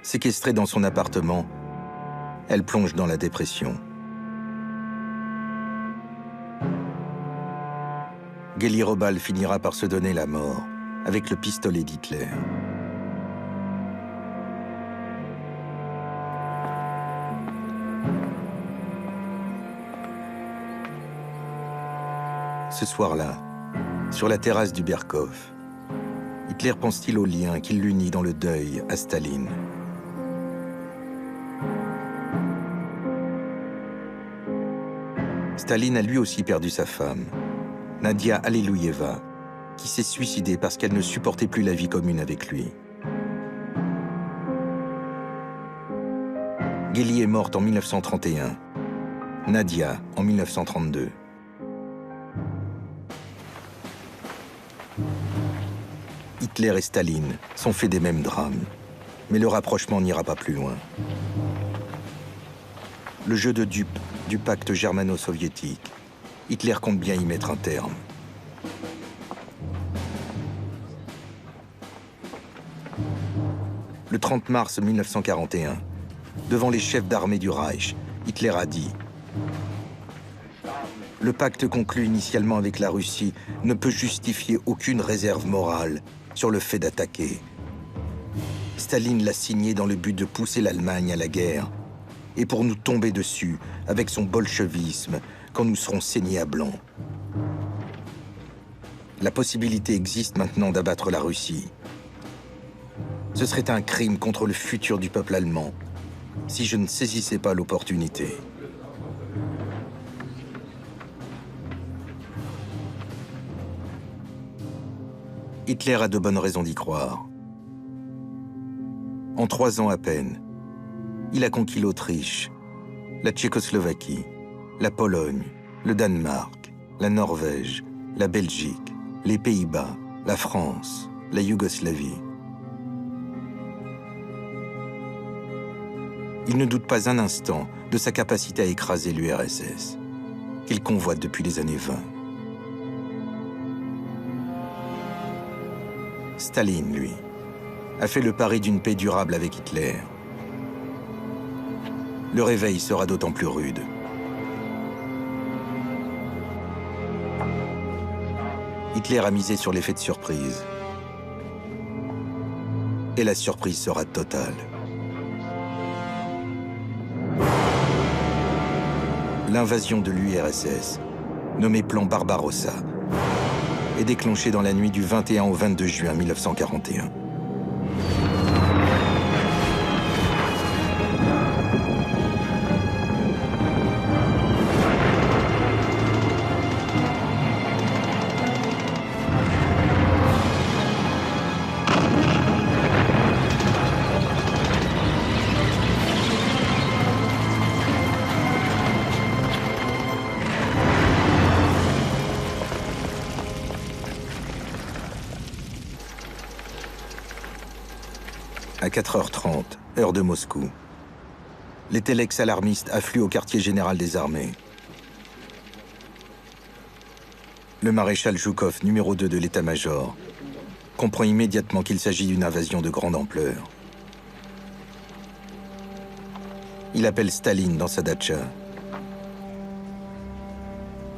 Séquestrée dans son appartement, elle plonge dans la dépression. Gélie Robal finira par se donner la mort avec le pistolet d'Hitler. Ce soir-là, sur la terrasse du Berghof, Hitler pense-t-il au lien qui l'unit dans le deuil à Staline. Staline a lui aussi perdu sa femme, Nadia Allélouyeva, qui s'est suicidée parce qu'elle ne supportait plus la vie commune avec lui. Gélie est morte en 1931, Nadia en 1932. Hitler et Staline sont faits des mêmes drames, mais le rapprochement n'ira pas plus loin. Le jeu de dupes du pacte germano-soviétique, Hitler compte bien y mettre un terme. Le 30 mars 1941, devant les chefs d'armée du Reich, Hitler a dit « Le pacte conclu initialement avec la Russie ne peut justifier aucune réserve morale sur le fait d'attaquer. Staline l'a signé dans le but de pousser l'Allemagne à la guerre et pour nous tomber dessus avec son bolchevisme quand nous serons saignés à blanc. La possibilité existe maintenant d'abattre la Russie. Ce serait un crime contre le futur du peuple allemand si je ne saisissais pas l'opportunité. » Hitler a de bonnes raisons d'y croire. En 3 ans à peine, il a conquis l'Autriche, la Tchécoslovaquie, la Pologne, le Danemark, la Norvège, la Belgique, les Pays-Bas, la France, la Yougoslavie. Il ne doute pas un instant de sa capacité à écraser l'URSS, qu'il convoite depuis les années 20. Staline, lui, a fait le pari d'une paix durable avec Hitler. Le réveil sera d'autant plus rude. Hitler a misé sur l'effet de surprise. Et la surprise sera totale. L'invasion de l'URSS, nommée plan Barbarossa, est déclenchée dans la nuit du 21 au 22 juin 1941. À 4h30, heure de Moscou, les téléx alarmistes affluent au quartier général des armées. Le maréchal Zhukov, numéro 2 de l'état-major, comprend immédiatement qu'il s'agit d'une invasion de grande ampleur. Il appelle Staline dans sa datcha.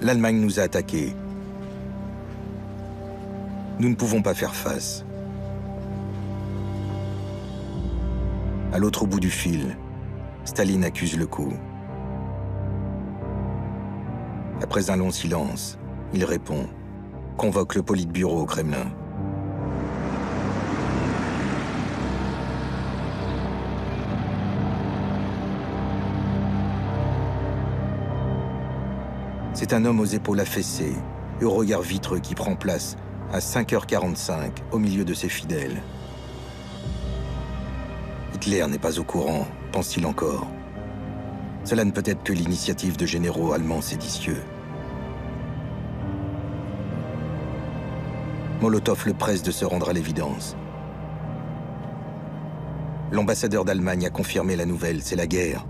L'Allemagne nous a attaqués. Nous ne pouvons pas faire face. À l'autre bout du fil, Staline accuse le coup. Après un long silence, il répond convoque le Politburo au Kremlin. C'est un homme aux épaules affaissées et au regard vitreux qui prend place à 5h45 au milieu de ses fidèles. Hitler n'est pas au courant, pense-t-il encore. Cela ne peut être que l'initiative de généraux allemands séditieux. Molotov le presse de se rendre à l'évidence. L'ambassadeur d'Allemagne a confirmé la nouvelle, c'est la guerre.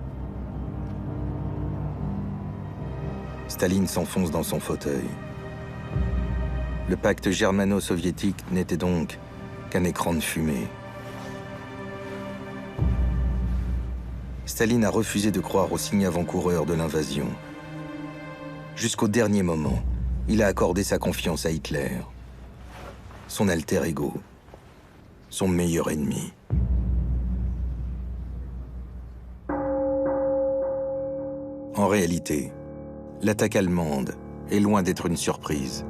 Staline s'enfonce dans son fauteuil. Le pacte germano-soviétique n'était donc qu'un écran de fumée. Staline a refusé de croire aux signes avant-coureurs de l'invasion. Jusqu'au dernier moment, il a accordé sa confiance à Hitler, son alter ego, son meilleur ennemi. En réalité, l'attaque allemande est loin d'être une surprise.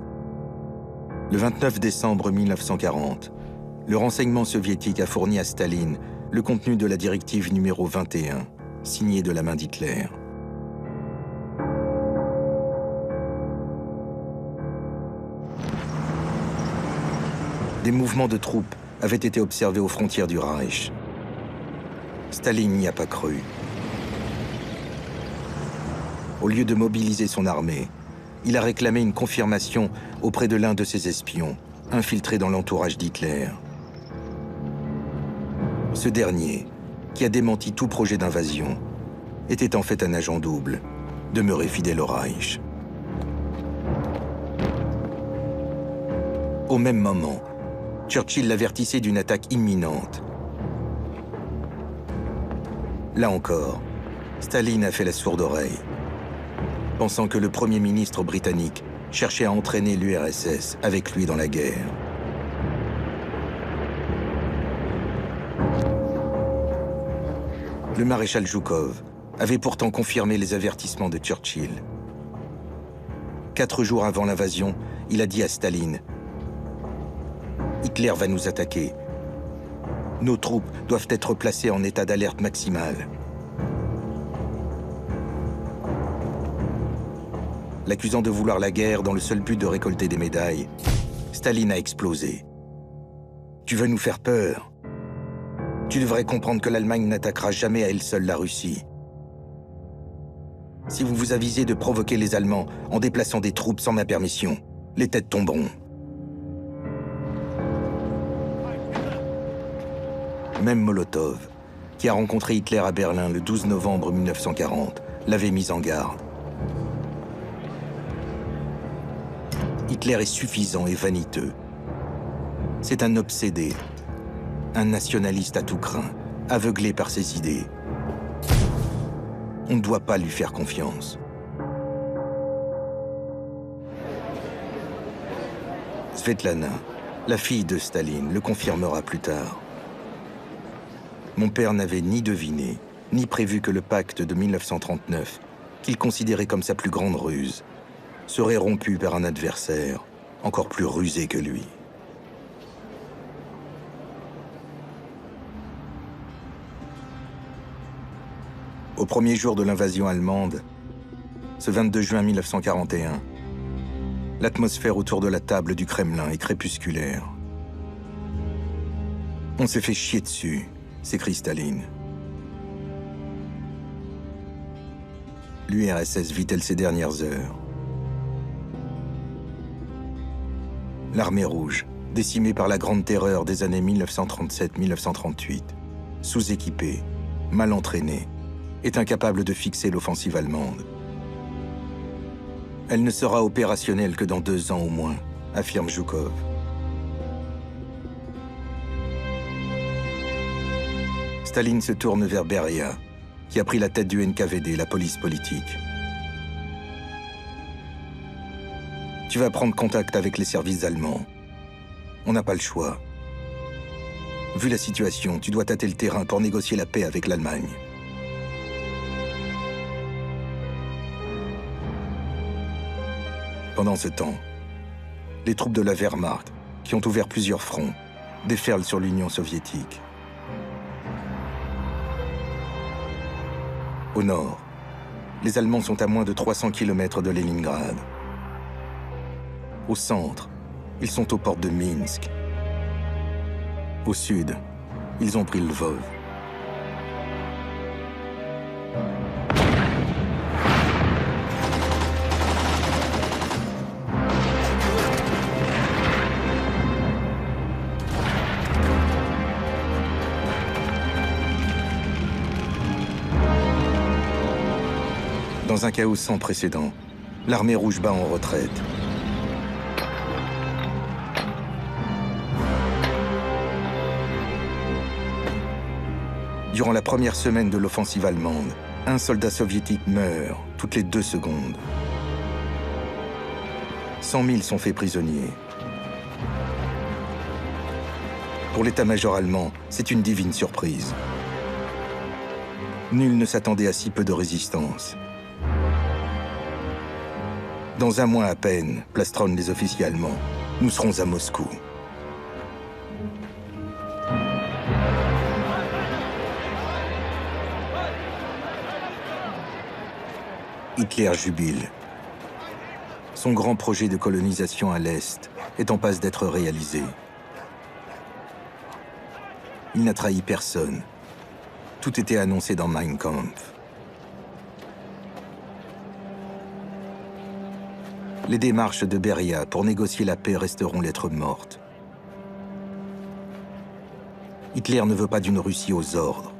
Le 29 décembre 1940, le renseignement soviétique a fourni à Staline le contenu de la directive numéro 21, signée de la main d'Hitler. Des mouvements de troupes avaient été observés aux frontières du Reich. Staline n'y a pas cru. Au lieu de mobiliser son armée, il a réclamé une confirmation auprès de l'un de ses espions, infiltré dans l'entourage d'Hitler. Ce dernier, qui a démenti tout projet d'invasion, était en fait un agent double, demeuré fidèle au Reich. Au même moment, Churchill l'avertissait d'une attaque imminente. Là encore, Staline a fait la sourde oreille, pensant que le Premier ministre britannique cherchait à entraîner l'URSS avec lui dans la guerre. Le maréchal Zhukov avait pourtant confirmé les avertissements de Churchill. 4 jours avant l'invasion, il a dit à Staline « Hitler va nous attaquer. Nos troupes doivent être placées en état d'alerte maximale. » L'accusant de vouloir la guerre dans le seul but de récolter des médailles, Staline a explosé. « Tu veux nous faire peur ? Tu devrais comprendre que l'Allemagne n'attaquera jamais à elle seule la Russie. Si vous vous avisez de provoquer les Allemands en déplaçant des troupes sans ma permission, les têtes tomberont. » Même Molotov, qui a rencontré Hitler à Berlin le 12 novembre 1940, l'avait mis en garde. Hitler est suffisant et vaniteux. C'est un obsédé, un nationaliste à tout crin, aveuglé par ses idées. On ne doit pas lui faire confiance. Svetlana, la fille de Staline, le confirmera plus tard. Mon père n'avait ni deviné, ni prévu que le pacte de 1939, qu'il considérait comme sa plus grande ruse, serait rompu par un adversaire encore plus rusé que lui. Au premier jour de l'invasion allemande, ce 22 juin 1941, l'atmosphère autour de la table du Kremlin est crépusculaire. On s'est fait chier dessus, s'écrie Staline. L'URSS vit-elle ses dernières heures? L'armée rouge, décimée par la Grande Terreur des années 1937-1938, sous-équipée, mal entraînée, est incapable de fixer l'offensive allemande. Elle ne sera opérationnelle que dans 2 ans au moins, affirme Zhukov. Staline se tourne vers Beria, qui a pris la tête du NKVD, la police politique. Tu vas prendre contact avec les services allemands. On n'a pas le choix. Vu la situation, tu dois tâter le terrain pour négocier la paix avec l'Allemagne. Pendant ce temps, les troupes de la Wehrmacht, qui ont ouvert plusieurs fronts, déferlent sur l'Union soviétique. Au nord, les Allemands sont à moins de 300 km de Leningrad. Au centre, ils sont aux portes de Minsk. Au sud, ils ont pris Lvov. Dans un chaos sans précédent, l'armée rouge bat en retraite. Durant la première semaine de l'offensive allemande, un soldat soviétique meurt toutes les 2 secondes. 100 000 sont faits prisonniers. Pour l'état-major allemand, c'est une divine surprise. Nul ne s'attendait à si peu de résistance. Dans un mois à peine, plastronnent les officiers allemands, nous serons à Moscou. Hitler jubile. Son grand projet de colonisation à l'Est est en passe d'être réalisé. Il n'a trahi personne. Tout était annoncé dans Mein Kampf. Les démarches de Beria pour négocier la paix resteront lettre morte. Hitler ne veut pas d'une Russie aux ordres.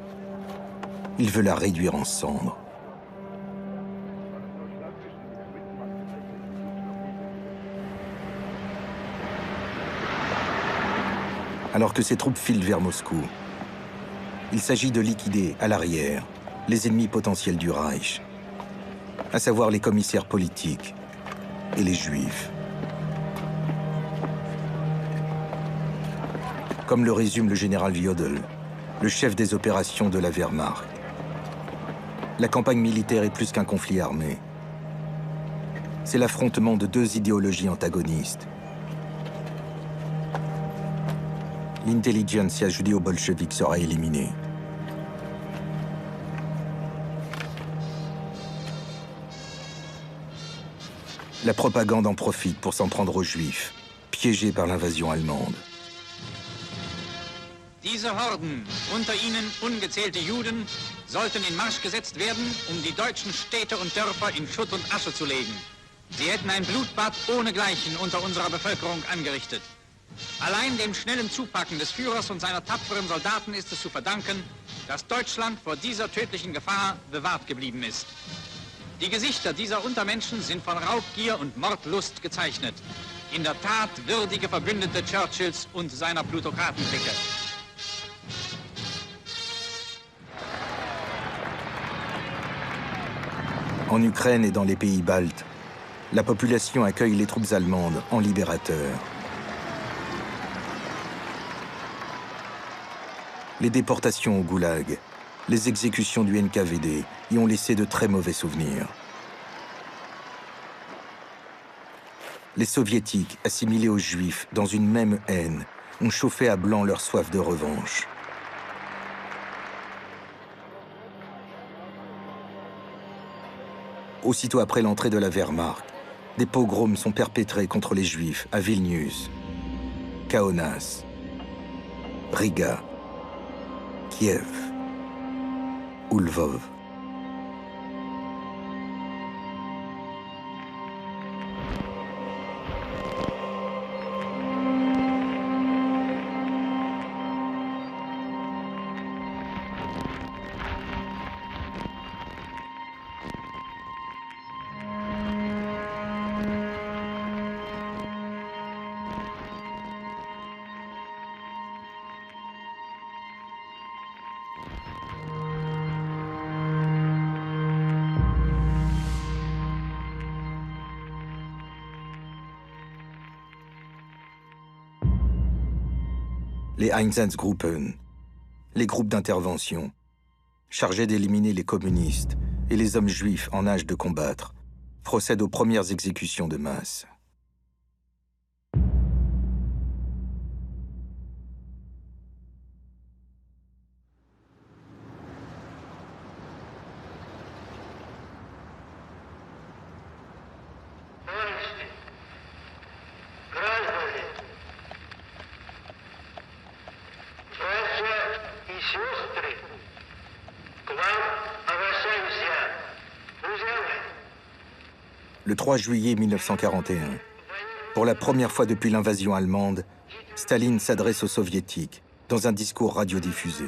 Il veut la réduire en cendres. Alors que ses troupes filent vers Moscou, il s'agit de liquider à l'arrière les ennemis potentiels du Reich, à savoir les commissaires politiques et les Juifs. Comme le résume le général Jodl, le chef des opérations de la Wehrmacht, la campagne militaire est plus qu'un conflit armé. C'est l'affrontement de 2 idéologies antagonistes. L'intelligentsia judéo-bolchevique sera éliminée. La propagande en profite pour s'en prendre aux Juifs, piégés par l'invasion allemande. Diese Horden, unter ihnen ungezählte Juden, sollten in Marsch gesetzt werden, die deutschen Städte und Dörfer in Schutt und Asche zu legen. Sie hätten ein Blutbad ohnegleichen unter unserer Bevölkerung angerichtet. Allein dem schnellen Zupacken des Führers und seiner tapferen Soldaten ist es zu verdanken, dass Deutschland vor dieser tödlichen Gefahr bewahrt geblieben ist. Die Gesichter dieser Untermenschen sind von Raubgier und Mordlust gezeichnet. In der Tat würdige Verbündete Churchills und seiner Plutokratenblicke. En Ukraine et dans les pays baltes, la population accueille les troupes allemandes en libérateurs. Les déportations au goulag, les exécutions du NKVD y ont laissé de très mauvais souvenirs. Les soviétiques, assimilés aux juifs dans une même haine, ont chauffé à blanc leur soif de revanche. Aussitôt après l'entrée de la Wehrmacht, des pogroms sont perpétrés contre les juifs à Vilnius, Kaunas, Riga, Kiev ou Lvov. Les Einsatzgruppen, les groupes d'intervention, chargés d'éliminer les communistes et les hommes juifs en âge de combattre, procèdent aux premières exécutions de masse. Le 3 juillet 1941, pour la première fois depuis l'invasion allemande, Staline s'adresse aux Soviétiques dans un discours radiodiffusé.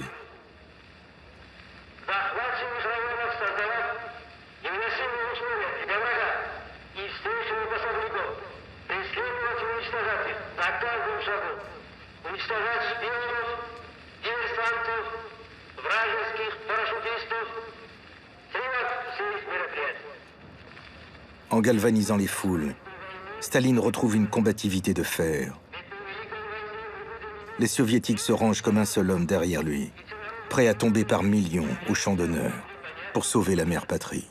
En galvanisant les foules, Staline retrouve une combativité de fer. Les Soviétiques se rangent comme un seul homme derrière lui, prêts à tomber par millions au champ d'honneur pour sauver la mère patrie.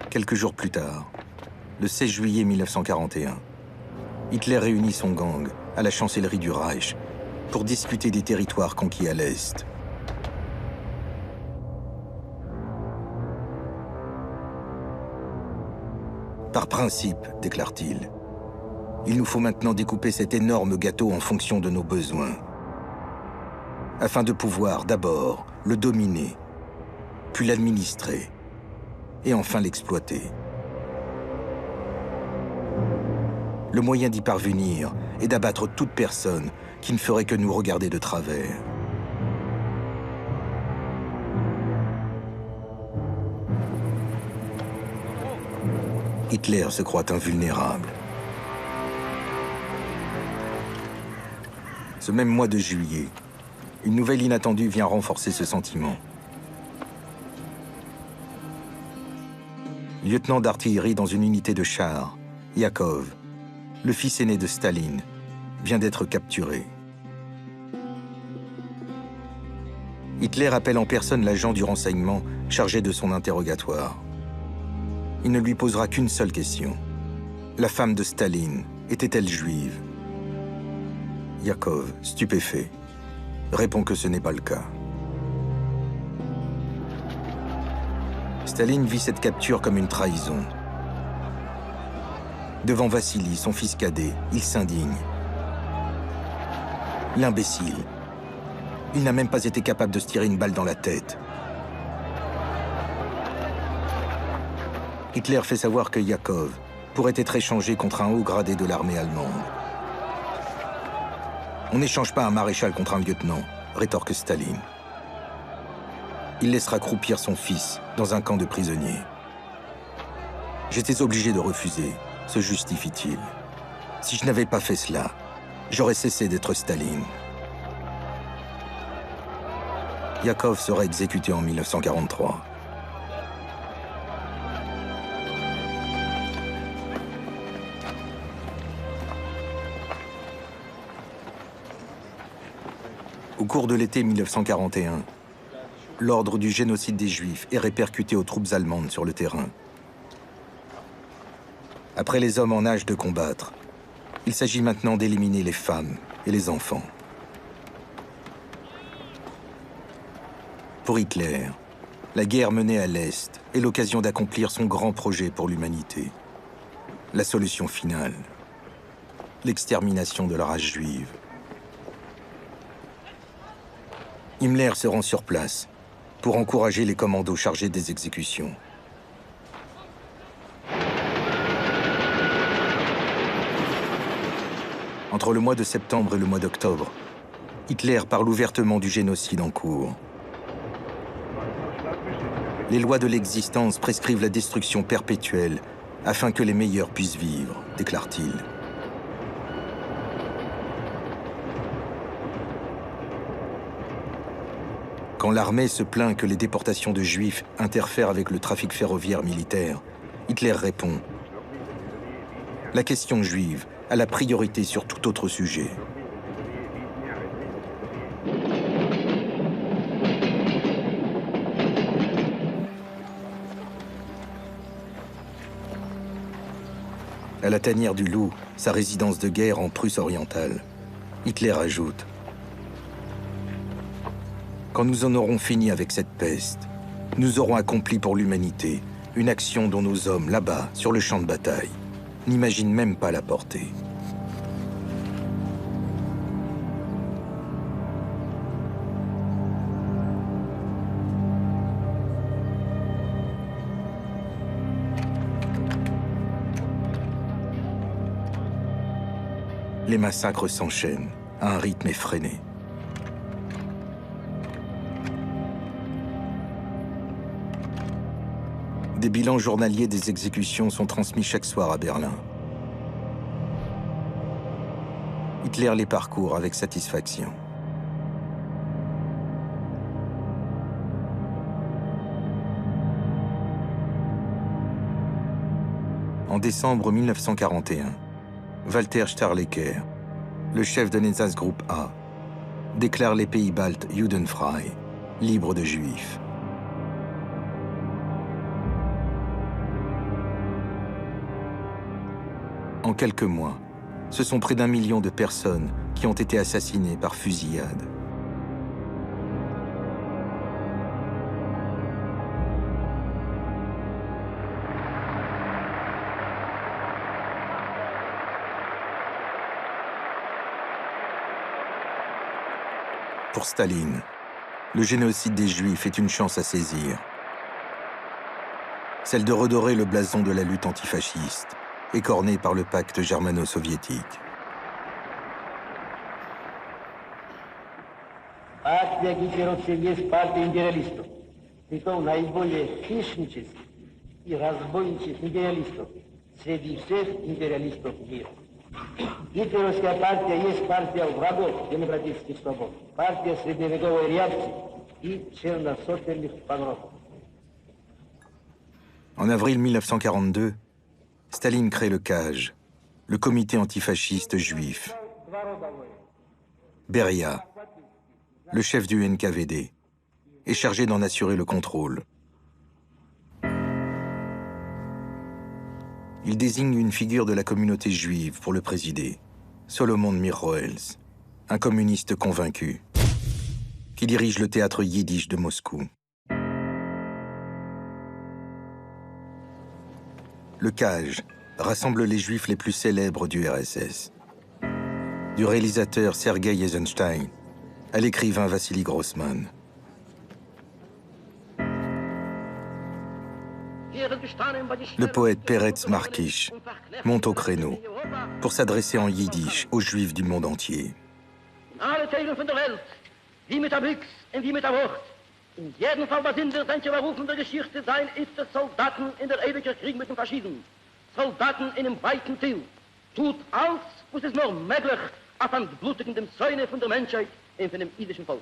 Quelques jours plus tard, le 16 juillet 1941, Hitler réunit son gang à la chancellerie du Reich pour discuter des territoires conquis à l'Est. Par principe, déclare-t-il, il nous faut maintenant découper cet énorme gâteau en fonction de nos besoins, afin de pouvoir d'abord le dominer, puis l'administrer, et enfin l'exploiter. Le moyen d'y parvenir est d'abattre toute personne qui ne ferait que nous regarder de travers. Hitler se croit invulnérable. Ce même mois de juillet, une nouvelle inattendue vient renforcer ce sentiment. Lieutenant d'artillerie dans une unité de chars, Yakov, le fils aîné de Staline, vient d'être capturé. Hitler appelle en personne l'agent du renseignement chargé de son interrogatoire. Il ne lui posera qu'une seule question. La femme de Staline était-elle juive? Yakov, stupéfait, répond que ce n'est pas le cas. Staline vit cette capture comme une trahison. Devant Vassili, son fils cadet, il s'indigne. L'imbécile. Il n'a même pas été capable de se tirer une balle dans la tête. Hitler fait savoir que Yakov pourrait être échangé contre un haut gradé de l'armée allemande. On n'échange pas un maréchal contre un lieutenant, rétorque Staline. Il laissera croupir son fils dans un camp de prisonniers. J'étais obligé de refuser, se justifie-t-il. Si je n'avais pas fait cela, j'aurais cessé d'être Staline. Yakov sera exécuté en 1943. Au cours de l'été 1941, l'ordre du génocide des Juifs est répercuté aux troupes allemandes sur le terrain. Après les hommes en âge de combattre, il s'agit maintenant d'éliminer les femmes et les enfants. Pour Hitler, la guerre menée à l'Est est l'occasion d'accomplir son grand projet pour l'humanité. La solution finale, l'extermination de la race juive. Himmler se rend sur place pour encourager les commandos chargés des exécutions. Entre le mois de septembre et le mois d'octobre, Hitler parle ouvertement du génocide en cours. Les lois de l'existence prescrivent la destruction perpétuelle afin que les meilleurs puissent vivre, déclare-t-il. Quand l'armée se plaint que les déportations de Juifs interfèrent avec le trafic ferroviaire militaire, Hitler répond « La question juive a la priorité sur tout autre sujet. » À la tanière du Loup, sa résidence de guerre en Prusse orientale, Hitler ajoute Quand nous en aurons fini avec cette peste, nous aurons accompli pour l'humanité une action dont nos hommes, là-bas, sur le champ de bataille, n'imaginent même pas la portée. Les massacres s'enchaînent à un rythme effréné. Des bilans journaliers des exécutions sont transmis chaque soir à Berlin. Hitler les parcourt avec satisfaction. En décembre 1941, Walter Starlecker, le chef de Einsatzgruppe A, déclare les pays baltes judenfrei, libres de juifs. En quelques mois, ce sont près d'1 million de personnes qui ont été assassinées par fusillade. Pour Staline, le génocide des Juifs est une chance à saisir. Celle de redorer le blason de la lutte antifasciste, écorné par le pacte germano-soviétique. Партия гитлеровцев есть партия империалистов, притом наиболее хищнических и разбойничьих империалистов среди всех империалистов мира. Гитлеровская партия есть партия врагов демократических свобод, партия средневековой реакции и черносотенных погромов. En avril 1942, Staline crée le CAJ, le comité antifasciste juif. Beria, le chef du NKVD, est chargé d'en assurer le contrôle. Il désigne une figure de la communauté juive pour le présider, Solomon Mir-Roels, un communiste convaincu, qui dirige le théâtre yiddish de Moscou. Le CAJ rassemble les juifs les plus célèbres du RSS. Du réalisateur Sergei Eisenstein à l'écrivain Vassili Grossman. Le poète Peretz Markish monte au créneau pour s'adresser en yiddish aux juifs du monde entier. In jedem Fall was in der Sanche Berufen der Geschichte sein, ist es Soldaten in der ewigen Krieg mit den Faschisten. Soldaten in einem weiten Ziel. Tut alles, was es nur möglich, auf an blutigen dem Zäune von der Menschheit und von dem jüdischen Volk.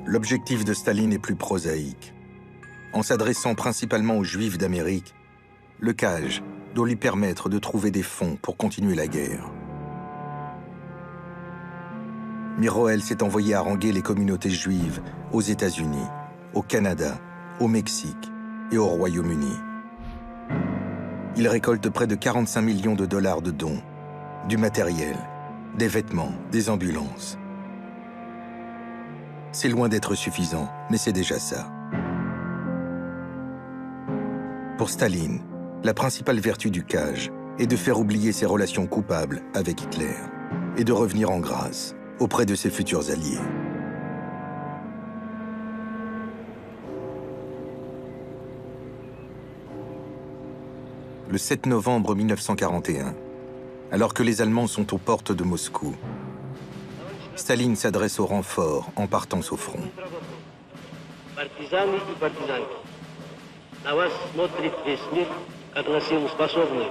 L'objectif de Staline est plus prosaïque. En s'adressant principalement aux Juifs d'Amérique, le CAJ doit lui permettre de trouver des fonds pour continuer la guerre. Mir-Roels s'est envoyé haranguer les communautés juives aux États-Unis, au Canada, au Mexique et au Royaume-Uni. Il récolte près de 45 millions de dollars de dons, du matériel, des vêtements, des ambulances. C'est loin d'être suffisant, mais c'est déjà ça. Pour Staline, la principale vertu du CAJ est de faire oublier ses relations coupables avec Hitler et de revenir en grâce auprès de ses futurs alliés. Le 7 novembre 1941, alors que les Allemands sont aux portes de Moscou, Staline s'adresse aux renforts en partance au front. Партизаны и партизанки, на вас смотрит весь мир, как на силу способную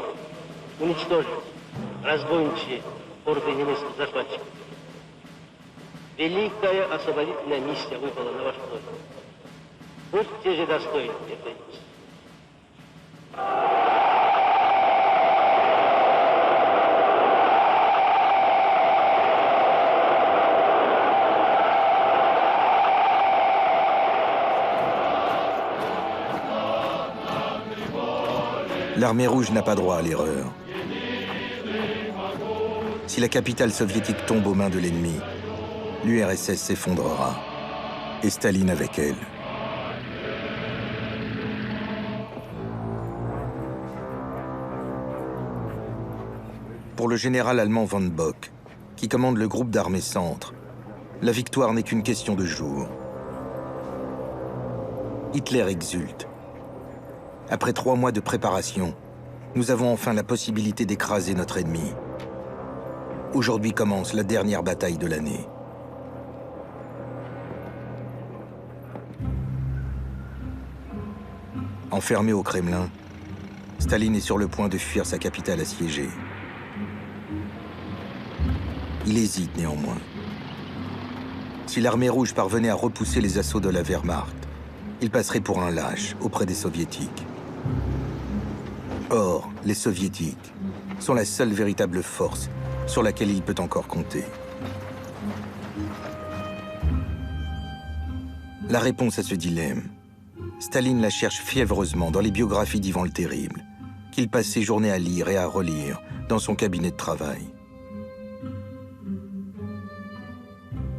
уничтожить разбойничьи орды немецких захватчиков. Великая освободительная миссия выпала на ваш плод. Будьте же достойны этой миссии. L'armée rouge n'a pas droit à l'erreur. Si la capitale soviétique tombe aux mains de l'ennemi, l'URSS s'effondrera, et Staline avec elle. Pour le général allemand von Bock, qui commande le groupe d'armées Centre, la victoire n'est qu'une question de jours. Hitler exulte. Après 3 mois de préparation, nous avons enfin la possibilité d'écraser notre ennemi. Aujourd'hui commence la dernière bataille de l'année. Enfermé au Kremlin, Staline est sur le point de fuir sa capitale assiégée. Il hésite néanmoins. Si l'armée rouge parvenait à repousser les assauts de la Wehrmacht, il passerait pour un lâche auprès des soviétiques. Or, les soviétiques sont la seule véritable force sur laquelle il peut encore compter. La réponse à ce dilemme, Staline la cherche fiévreusement dans les biographies d'Ivan le Terrible, qu'il passe ses journées à lire et à relire dans son cabinet de travail.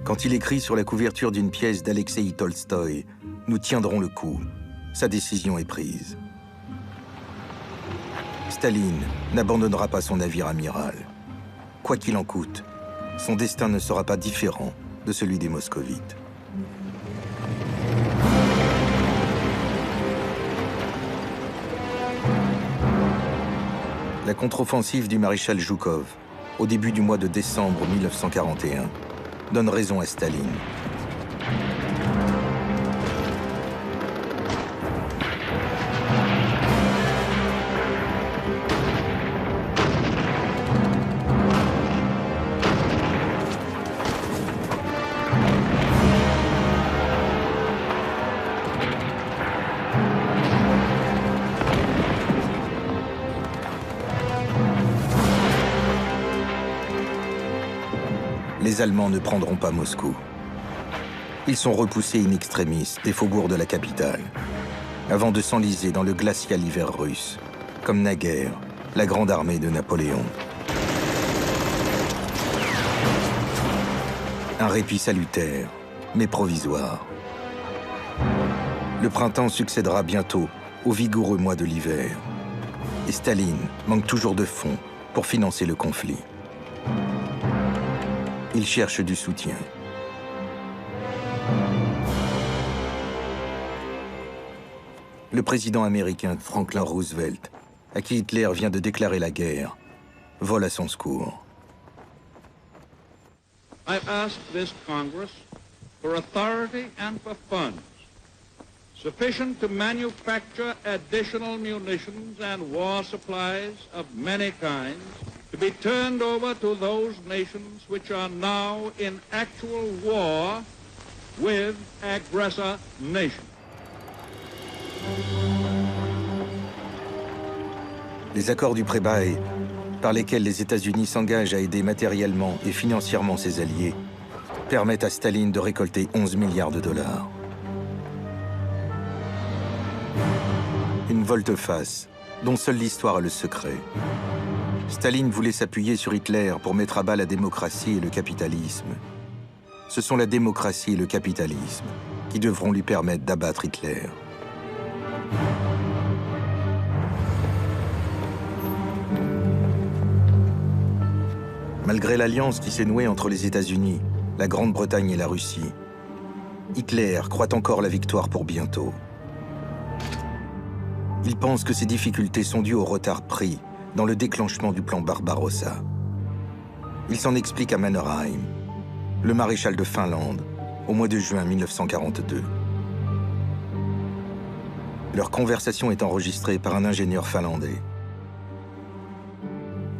Quand il écrit sur la couverture d'une pièce d'Alexeï Tolstoï, « Nous tiendrons le coup », sa décision est prise. Staline n'abandonnera pas son navire amiral. Quoi qu'il en coûte, son destin ne sera pas différent de celui des moscovites. La contre-offensive du maréchal Zhukov, au début du mois de décembre 1941, donne raison à Staline. Les Allemands ne prendront pas Moscou. Ils sont repoussés in extremis des faubourgs de la capitale, avant de s'enliser dans le glacial hiver russe, comme naguère la grande armée de Napoléon. Un répit salutaire, mais provisoire. Le printemps succédera bientôt au vigoureux mois de l'hiver, et Staline manque toujours de fonds pour financer le conflit. Il cherche du soutien. Le président américain Franklin Roosevelt, à qui Hitler vient de déclarer la guerre, vole à son secours. I've asked this Congress for authority and for funds sufficient to manufacture additional munitions and war supplies of many kinds to be turned over to those nations which are now in actual war with aggressor nations. Les accords du pré-bail, par lesquels les États-Unis s'engagent à aider matériellement et financièrement ses alliés, permettent à Staline de récolter 11 milliards de dollars. Une volte-face dont seule l'histoire a le secret. Staline voulait s'appuyer sur Hitler pour mettre à bas la démocratie et le capitalisme. Ce sont la démocratie et le capitalisme qui devront lui permettre d'abattre Hitler. Malgré l'alliance qui s'est nouée entre les États-Unis, la Grande-Bretagne et la Russie, Hitler croit encore la victoire pour bientôt. Il pense que ces difficultés sont dues au retard pris dans le déclenchement du plan Barbarossa. Il s'en explique à Mannerheim, le maréchal de Finlande, au mois de juin 1942. Leur conversation est enregistrée par un ingénieur finlandais.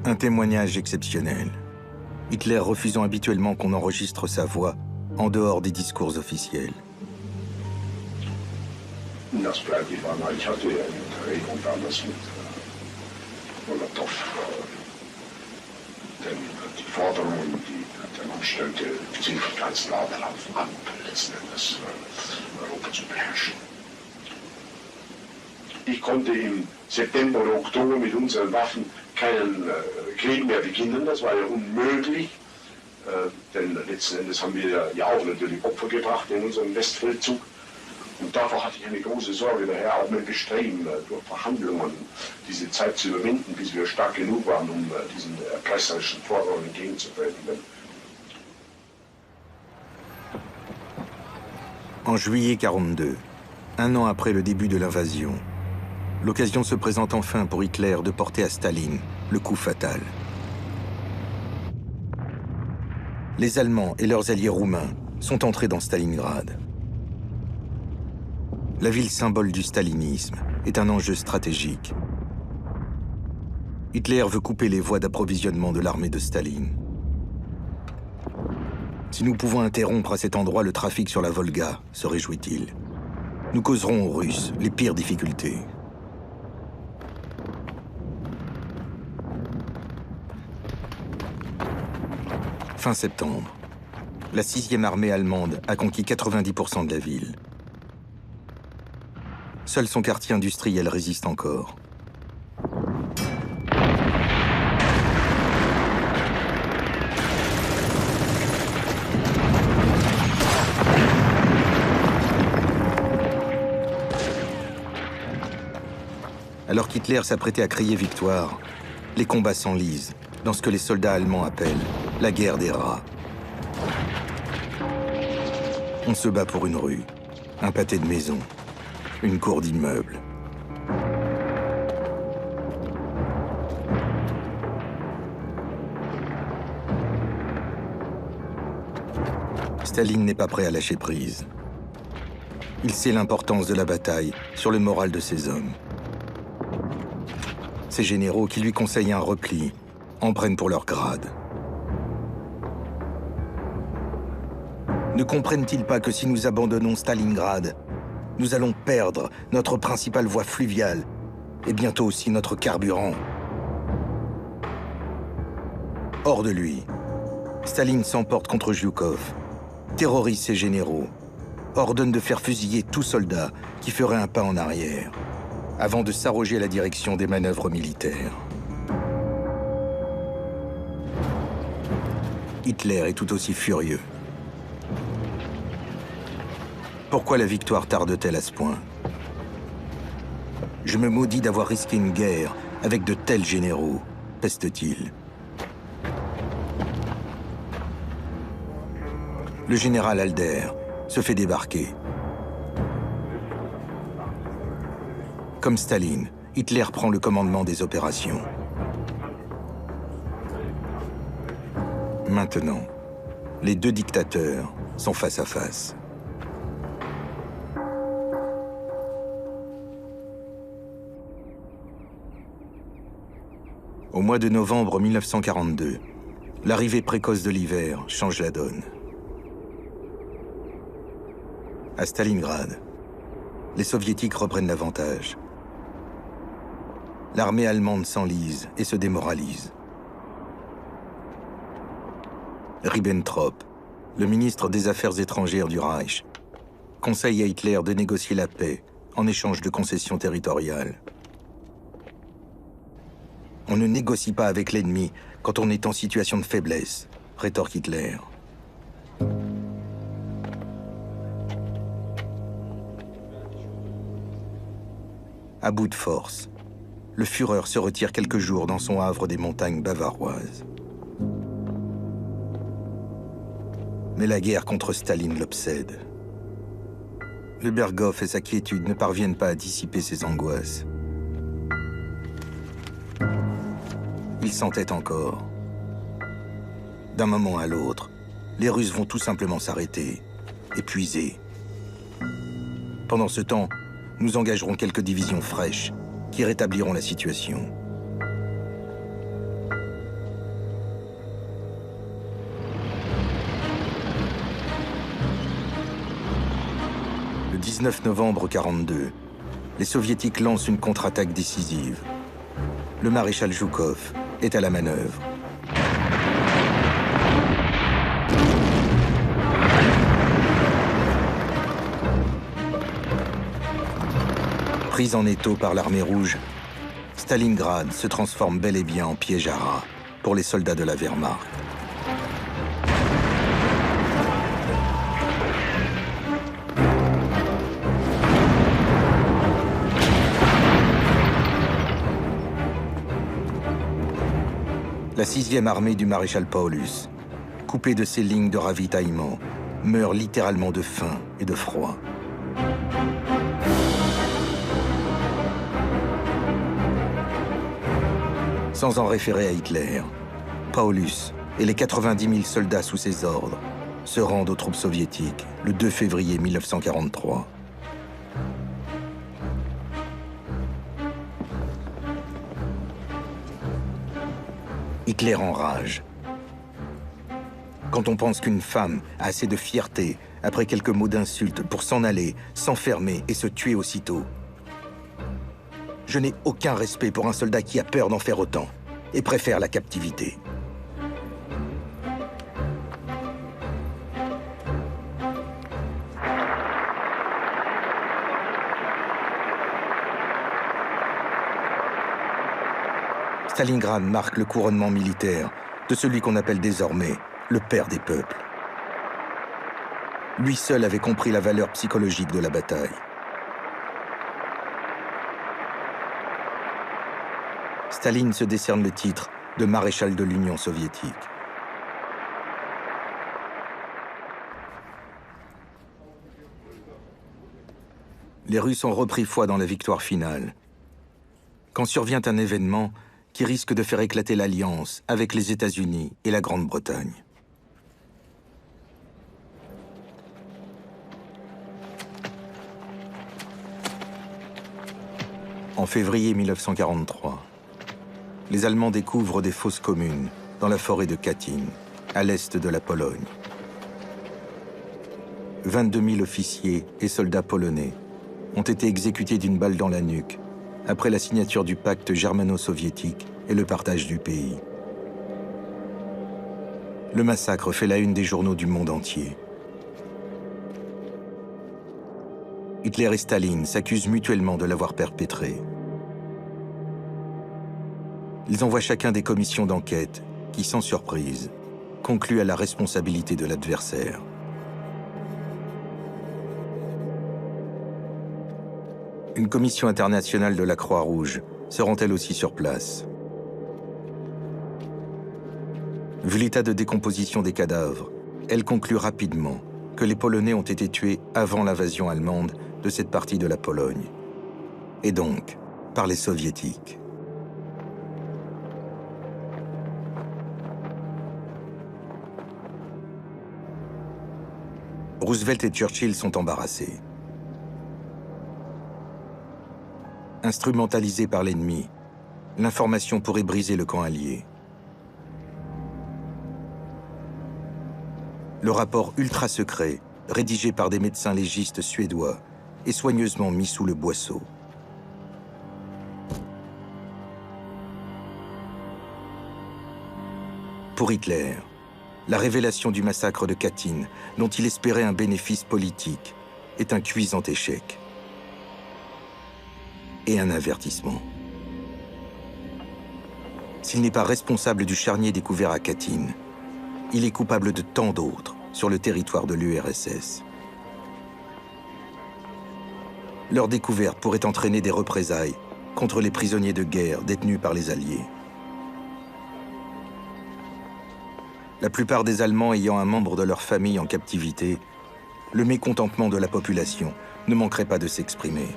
Un témoignage exceptionnel. Hitler refusant habituellement qu'on enregistre sa voix en dehors des discours officiels. Das bleibt die Wahl. Ich hatte ja eine Unterredung damals mit Molotow, denn die Forderungen, die der Mann stellte, zielten ganz nah darauf ab, letzten Endes Europa zu beherrschen. Ich konnte im September oder Oktober mit unseren Waffen keinen Krieg mehr beginnen, das war ja unmöglich. Denn letzten Endes haben wir ja auch natürlich Opfer gebracht in unserem Westfeldzug. Und davor hatte ich eine große Sorge, daher auch mein Bestreben, durch Verhandlungen diese Zeit zu überwinden, bis wir stark genug waren, um diesen erpresserischen Forderungen entgegenzutreten. En juillet 42, un an après le début de l'invasion, l'occasion se présente enfin pour Hitler de porter à Staline le coup fatal. Les Allemands et leurs alliés roumains sont entrés dans Stalingrad. La ville symbole du stalinisme est un enjeu stratégique. Hitler veut couper les voies d'approvisionnement de l'armée de Staline. Si nous pouvons interrompre à cet endroit le trafic sur la Volga, se réjouit-il, nous causerons aux Russes les pires difficultés. Fin septembre, la 6e armée allemande a conquis 90% de la ville. Seul son quartier industriel résiste encore. Alors qu'Hitler s'apprêtait à crier victoire, les combats s'enlisent dans ce que les soldats allemands appellent la guerre des rats. On se bat pour une rue, un pâté de maison, une cour d'immeuble. Staline n'est pas prêt à lâcher prise. Il sait l'importance de la bataille sur le moral de ses hommes. Ces généraux qui lui conseillent un repli en prennent pour leur grade. Ne comprennent-ils pas que si nous abandonnons Stalingrad, nous allons perdre notre principale voie fluviale et bientôt aussi notre carburant? Hors de lui, Staline s'emporte contre Zhukov, terrorise ses généraux, ordonne de faire fusiller tout soldat qui ferait un pas en arrière, avant de s'arroger la direction des manœuvres militaires. Hitler est tout aussi furieux. Pourquoi la victoire tarde-t-elle à ce point? Je me maudis d'avoir risqué une guerre avec de tels généraux, peste-t-il. Le général Alder se fait débarquer. Comme Staline, Hitler prend le commandement des opérations. Maintenant, les deux dictateurs sont face à face. Au mois de novembre 1942, l'arrivée précoce de l'hiver change la donne. À Stalingrad, les soviétiques reprennent l'avantage. L'armée allemande s'enlise et se démoralise. Ribbentrop, le ministre des Affaires étrangères du Reich, conseille à Hitler de négocier la paix en échange de concessions territoriales. On ne négocie pas avec l'ennemi quand on est en situation de faiblesse, rétorque Hitler. À bout de force, le Führer se retire quelques jours dans son havre des montagnes bavaroises. Mais la guerre contre Staline l'obsède. Le Berghof et sa quiétude ne parviennent pas à dissiper ses angoisses. Il s'entête encore. D'un moment à l'autre, les Russes vont tout simplement s'arrêter, épuisés. Pendant ce temps, nous engagerons quelques divisions fraîches qui rétabliront la situation. Le 19 novembre 1942, les Soviétiques lancent une contre-attaque décisive. Le maréchal Zhukov est à la manœuvre. Prise en étau par l'armée rouge, Stalingrad se transforme bel et bien en piège à rats pour les soldats de la Wehrmacht. La 6e armée du maréchal Paulus, coupée de ses lignes de ravitaillement, meurt littéralement de faim et de froid. Sans en référer à Hitler, Paulus et les 90 000 soldats sous ses ordres se rendent aux troupes soviétiques le 2 février 1943. Hitler enrage. Quand on pense qu'une femme a assez de fierté, après quelques mots d'insulte, pour s'en aller, s'enfermer et se tuer aussitôt. Je n'ai aucun respect pour un soldat qui a peur d'en faire autant et préfère la captivité. Stalingrad marque le couronnement militaire de celui qu'on appelle désormais le père des peuples. Lui seul avait compris la valeur psychologique de la bataille. Staline se décerne le titre de maréchal de l'Union soviétique. Les Russes ont repris foi dans la victoire finale. Quand survient un événement qui risque de faire éclater l'alliance avec les États-Unis et la Grande-Bretagne. En février 1943, les Allemands découvrent des fosses communes dans la forêt de Katyn, à l'est de la Pologne. 22 000 officiers et soldats polonais ont été exécutés d'une balle dans la nuque après la signature du pacte germano-soviétique et le partage du pays. Le massacre fait la une des journaux du monde entier. Hitler et Staline s'accusent mutuellement de l'avoir perpétré. Ils envoient chacun des commissions d'enquête qui, sans surprise, concluent à la responsabilité de l'adversaire. Une commission internationale de la Croix-Rouge se rend elle aussi sur place. Vu l'état de décomposition des cadavres, elle conclut rapidement que les Polonais ont été tués avant l'invasion allemande de cette partie de la Pologne, et donc par les Soviétiques. Roosevelt et Churchill sont embarrassés. Instrumentalisée par l'ennemi, l'information pourrait briser le camp allié. Le rapport ultra-secret, rédigé par des médecins légistes suédois, est soigneusement mis sous le boisseau. Pour Hitler, la révélation du massacre de Katyn, dont il espérait un bénéfice politique, est un cuisant échec. Et un avertissement. S'il n'est pas responsable du charnier découvert à Katyn, il est coupable de tant d'autres sur le territoire de l'URSS. Leur découverte pourrait entraîner des représailles contre les prisonniers de guerre détenus par les Alliés. La plupart des Allemands ayant un membre de leur famille en captivité, le mécontentement de la population ne manquerait pas de s'exprimer.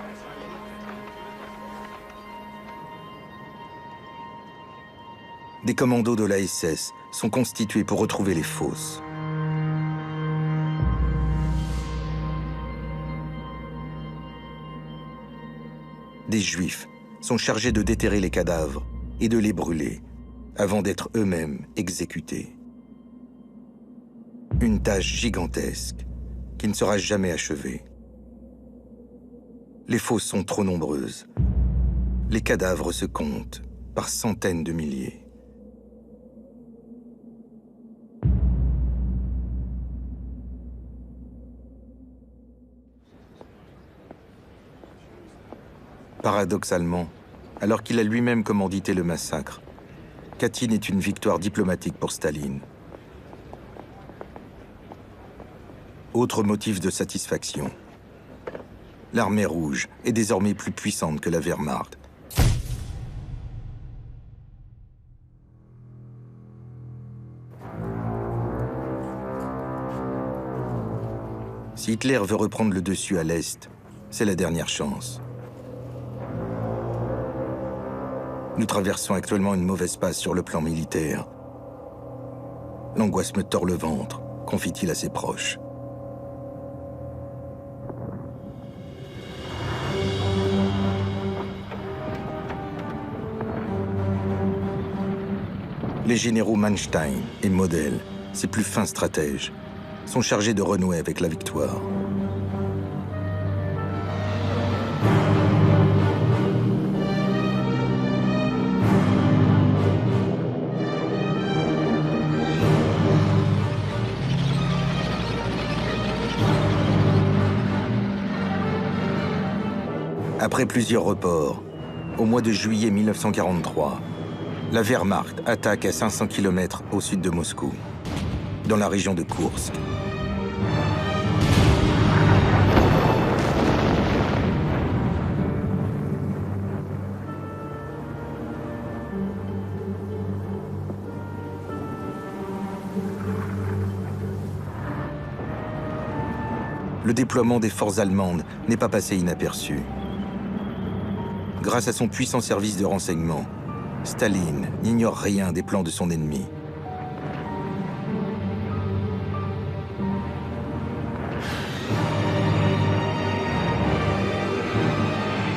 Des commandos de la SS sont constitués pour retrouver les fosses. Des Juifs sont chargés de déterrer les cadavres et de les brûler avant d'être eux-mêmes exécutés. Une tâche gigantesque qui ne sera jamais achevée. Les fosses sont trop nombreuses. Les cadavres se comptent par centaines de milliers. Paradoxalement, alors qu'il a lui-même commandité le massacre, Katyn est une victoire diplomatique pour Staline. Autre motif de satisfaction. L'armée rouge est désormais plus puissante que la Wehrmacht. Si Hitler veut reprendre le dessus à l'Est, c'est la dernière chance. Nous traversons actuellement une mauvaise passe sur le plan militaire. L'angoisse me tord le ventre, confie-t-il à ses proches. Les généraux Manstein et Model, ses plus fins stratèges, sont chargés de renouer avec la victoire. Après plusieurs reports, au mois de juillet 1943, la Wehrmacht attaque à 500 km au sud de Moscou, dans la région de Koursk. Le déploiement des forces allemandes n'est pas passé inaperçu. Grâce à son puissant service de renseignement, Staline n'ignore rien des plans de son ennemi.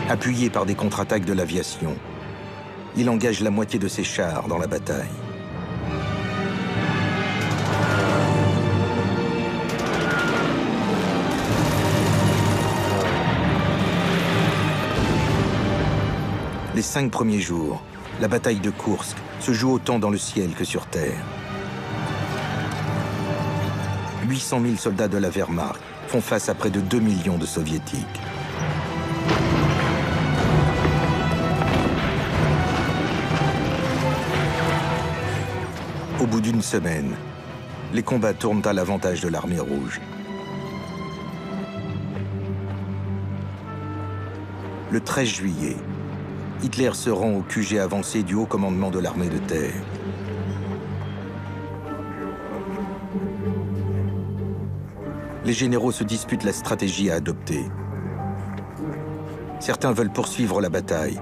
Appuyé par des contre-attaques de l'aviation, il engage la moitié de ses chars dans la bataille. Les 5 premiers jours, la bataille de Koursk se joue autant dans le ciel que sur terre. 800 000 soldats de la Wehrmacht font face à près de 2 millions de soviétiques. Au bout d'une semaine, les combats tournent à l'avantage de l'armée rouge. Le 13 juillet, Hitler se rend au QG avancé du haut commandement de l'armée de terre. Les généraux se disputent la stratégie à adopter. Certains veulent poursuivre la bataille,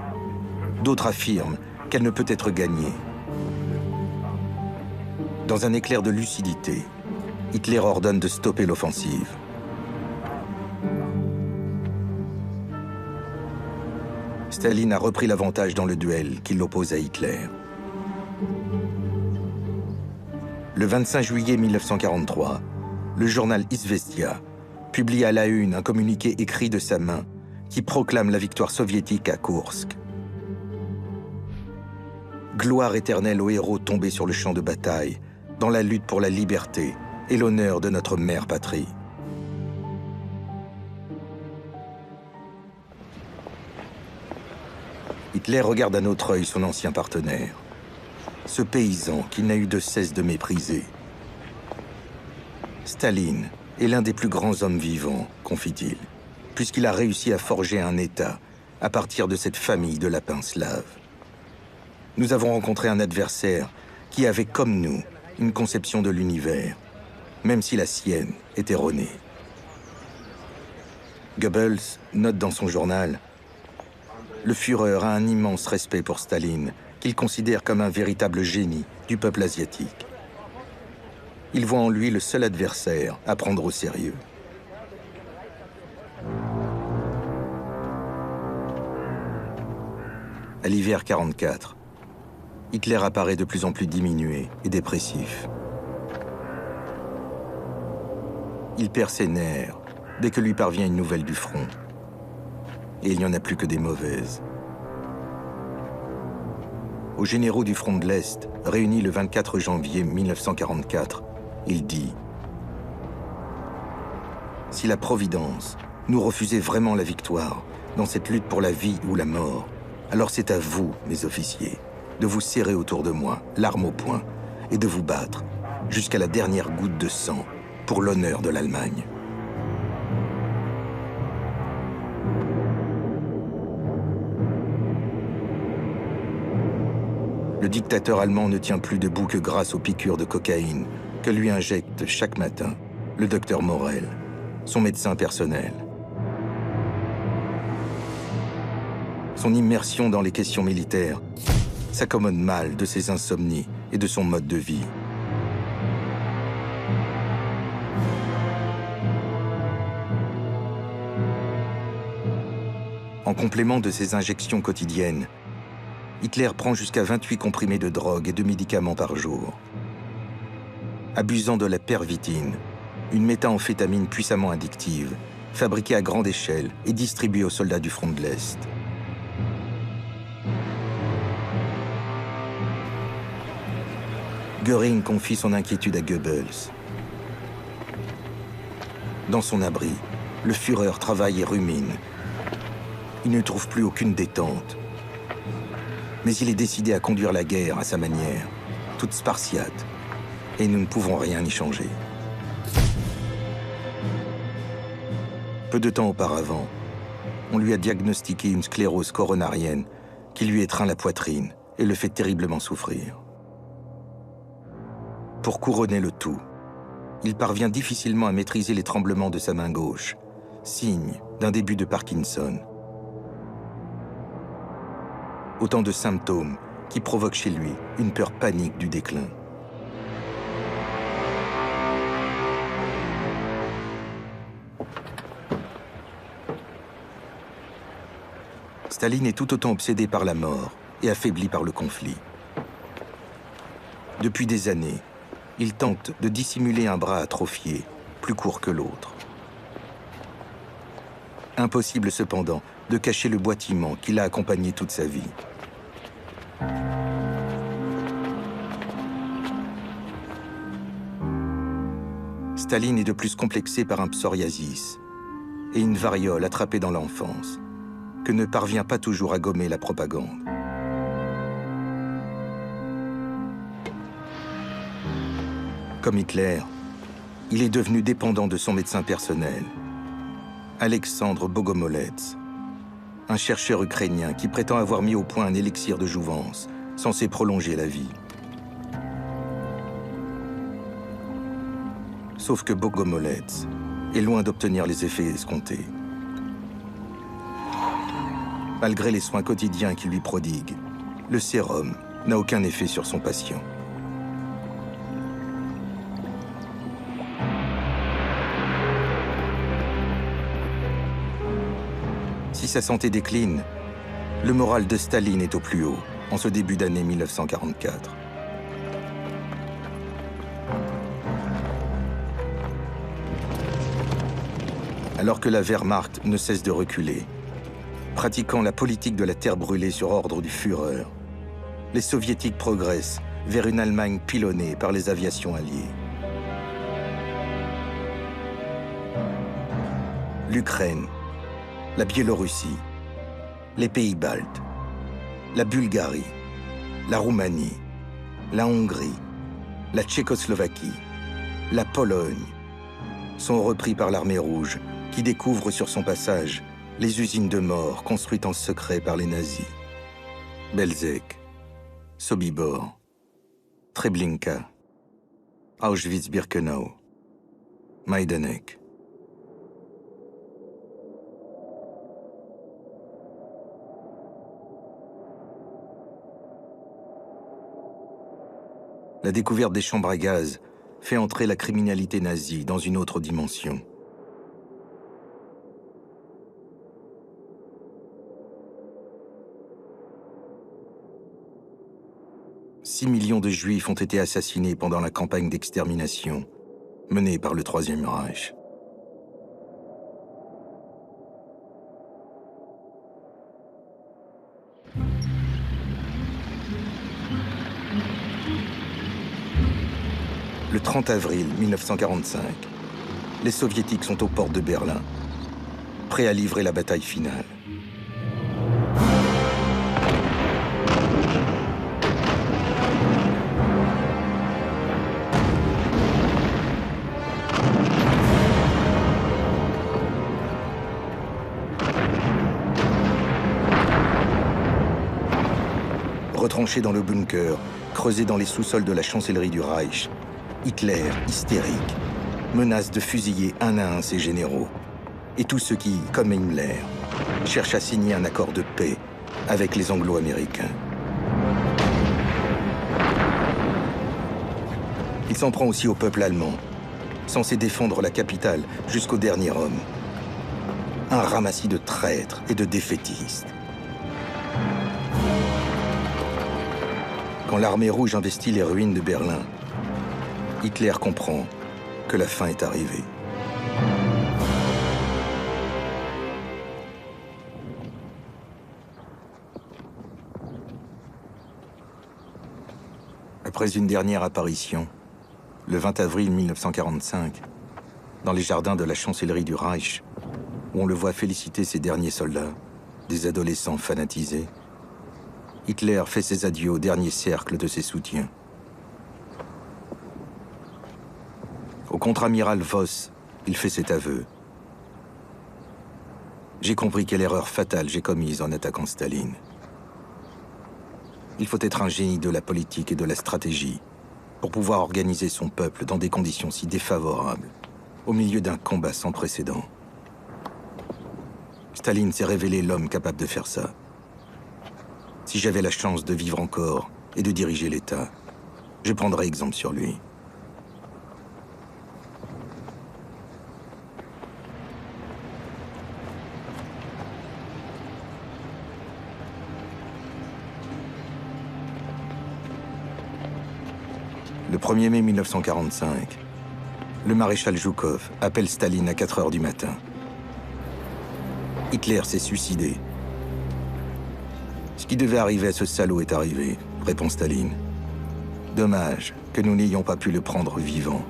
d'autres affirment qu'elle ne peut être gagnée. Dans un éclair de lucidité, Hitler ordonne de stopper l'offensive. Staline a repris l'avantage dans le duel qui l'oppose à Hitler. Le 25 juillet 1943, le journal Izvestia publie à la une un communiqué écrit de sa main qui proclame la victoire soviétique à Koursk. Gloire éternelle aux héros tombés sur le champ de bataille, dans la lutte pour la liberté et l'honneur de notre mère patrie. Hitler regarde d'un autre œil son ancien partenaire, ce paysan qu'il n'a eu de cesse de mépriser. Staline est l'un des plus grands hommes vivants, confie-t-il, puisqu'il a réussi à forger un État à partir de cette famille de lapins slaves. Nous avons rencontré un adversaire qui avait, comme nous, une conception de l'univers, même si la sienne est erronée. Goebbels note dans son journal: le Führer a un immense respect pour Staline, qu'il considère comme un véritable génie du peuple asiatique. Il voit en lui le seul adversaire à prendre au sérieux. À l'hiver 44, Hitler apparaît de plus en plus diminué et dépressif. Il perd ses nerfs dès que lui parvient une nouvelle du front. Et il n'y en a plus que des mauvaises. Aux généraux du front de l'Est, réunis le 24 janvier 1944, il dit: « Si la Providence nous refusait vraiment la victoire dans cette lutte pour la vie ou la mort, alors c'est à vous, mes officiers, de vous serrer autour de moi, l'arme au poing, et de vous battre jusqu'à la dernière goutte de sang pour l'honneur de l'Allemagne. » Le dictateur allemand ne tient plus debout que grâce aux piqûres de cocaïne que lui injecte chaque matin le docteur Morel, son médecin personnel. Son immersion dans les questions militaires s'accommode mal de ses insomnies et de son mode de vie. En complément de ses injections quotidiennes, Hitler prend jusqu'à 28 comprimés de drogue et de médicaments par jour. Abusant de la pervitine, une méthamphétamine puissamment addictive, fabriquée à grande échelle et distribuée aux soldats du front de l'Est. Göring confie son inquiétude à Goebbels. Dans son abri, le Führer travaille et rumine. Il ne trouve plus aucune détente. Mais il est décidé à conduire la guerre à sa manière, toute spartiate, et nous ne pouvons rien y changer. Peu de temps auparavant, on lui a diagnostiqué une sclérose coronarienne qui lui étreint la poitrine et le fait terriblement souffrir. Pour couronner le tout, il parvient difficilement à maîtriser les tremblements de sa main gauche, signe d'un début de Parkinson. Autant de symptômes qui provoquent chez lui une peur panique du déclin. Staline est tout autant obsédé par la mort et affaibli par le conflit. Depuis des années, il tente de dissimuler un bras atrophié, plus court que l'autre. Impossible cependant de cacher le boitement qui l'a accompagné toute sa vie. Staline est de plus complexé par un psoriasis et une variole attrapée dans l'enfance, que ne parvient pas toujours à gommer la propagande. Comme Hitler, il est devenu dépendant de son médecin personnel, Alexandre Bogomolets, un chercheur ukrainien qui prétend avoir mis au point un élixir de jouvence censé prolonger la vie. Sauf que Bogomolets est loin d'obtenir les effets escomptés. Malgré les soins quotidiens qu'il lui prodigue, le sérum n'a aucun effet sur son patient. Si sa santé décline, le moral de Staline est au plus haut en ce début d'année 1944. Alors que la Wehrmacht ne cesse de reculer, pratiquant la politique de la terre brûlée sur ordre du Führer, les Soviétiques progressent vers une Allemagne pilonnée par les aviations alliées. L'Ukraine, la Biélorussie, les pays baltes, la Bulgarie, la Roumanie, la Hongrie, la Tchécoslovaquie, la Pologne sont repris par l'armée rouge qui découvre sur son passage les usines de mort construites en secret par les nazis. Belzec, Sobibor, Treblinka, Auschwitz-Birkenau, Majdanek. La découverte des chambres à gaz fait entrer la criminalité nazie dans une autre dimension. « 6 millions de Juifs ont été assassinés pendant la campagne d'extermination menée par le Troisième Reich. Le 30 avril 1945, les Soviétiques sont aux portes de Berlin, prêts à livrer la bataille finale. Retranché dans le bunker, creusé dans les sous-sols de la chancellerie du Reich, Hitler, hystérique, menace de fusiller un à un ses généraux et tous ceux qui, comme Himmler, cherchent à signer un accord de paix avec les Anglo-Américains. Il s'en prend aussi au peuple allemand, censé défendre la capitale jusqu'au dernier homme. Un ramassis de traîtres et de défaitistes. Quand l'armée rouge investit les ruines de Berlin, Hitler comprend que la fin est arrivée. Après une dernière apparition, le 20 avril 1945, dans les jardins de la chancellerie du Reich, où on le voit féliciter ses derniers soldats, des adolescents fanatisés, Hitler fait ses adieux au dernier cercle de ses soutiens. Au contre-amiral Voss, il fait cet aveu. J'ai compris quelle erreur fatale j'ai commise en attaquant Staline. Il faut être un génie de la politique et de la stratégie pour pouvoir organiser son peuple dans des conditions si défavorables, au milieu d'un combat sans précédent. Staline s'est révélé l'homme capable de faire ça. Si j'avais la chance de vivre encore et de diriger l'État, je prendrais exemple sur lui. Le 1er mai 1945, le maréchal Zhukov appelle Staline à 4 heures du matin. Hitler s'est suicidé. Ce qui devait arriver à ce salaud est arrivé, répond Staline. Dommage que nous n'ayons pas pu le prendre vivant.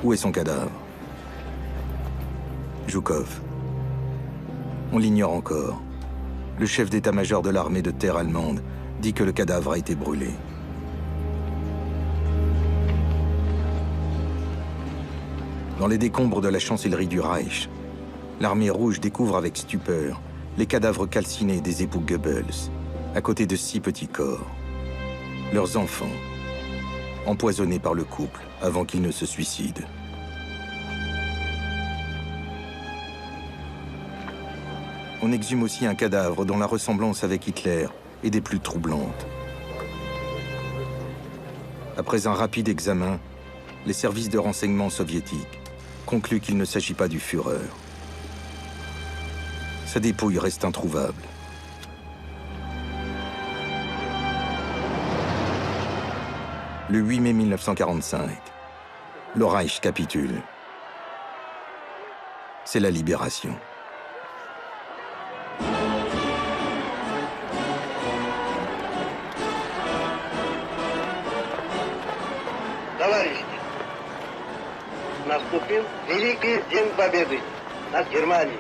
Où est son cadavre? Zhukov. On l'ignore encore. Le chef d'état-major de l'armée de terre allemande dit que le cadavre a été brûlé. Dans les décombres de la chancellerie du Reich, l'armée rouge découvre avec stupeur les cadavres calcinés des époux Goebbels, à côté de 6 petits corps. Leurs enfants, empoisonnés par le couple avant qu'ils ne se suicident. On exhume aussi un cadavre dont la ressemblance avec Hitler est des plus troublantes. Après un rapide examen, les services de renseignement soviétiques concluent qu'il ne s'agit pas du Führer. Sa dépouille reste introuvable. Le 8 mai 1945, le Reich capitule. C'est la libération. Товарищи, наступил Великий День Победы над Германией.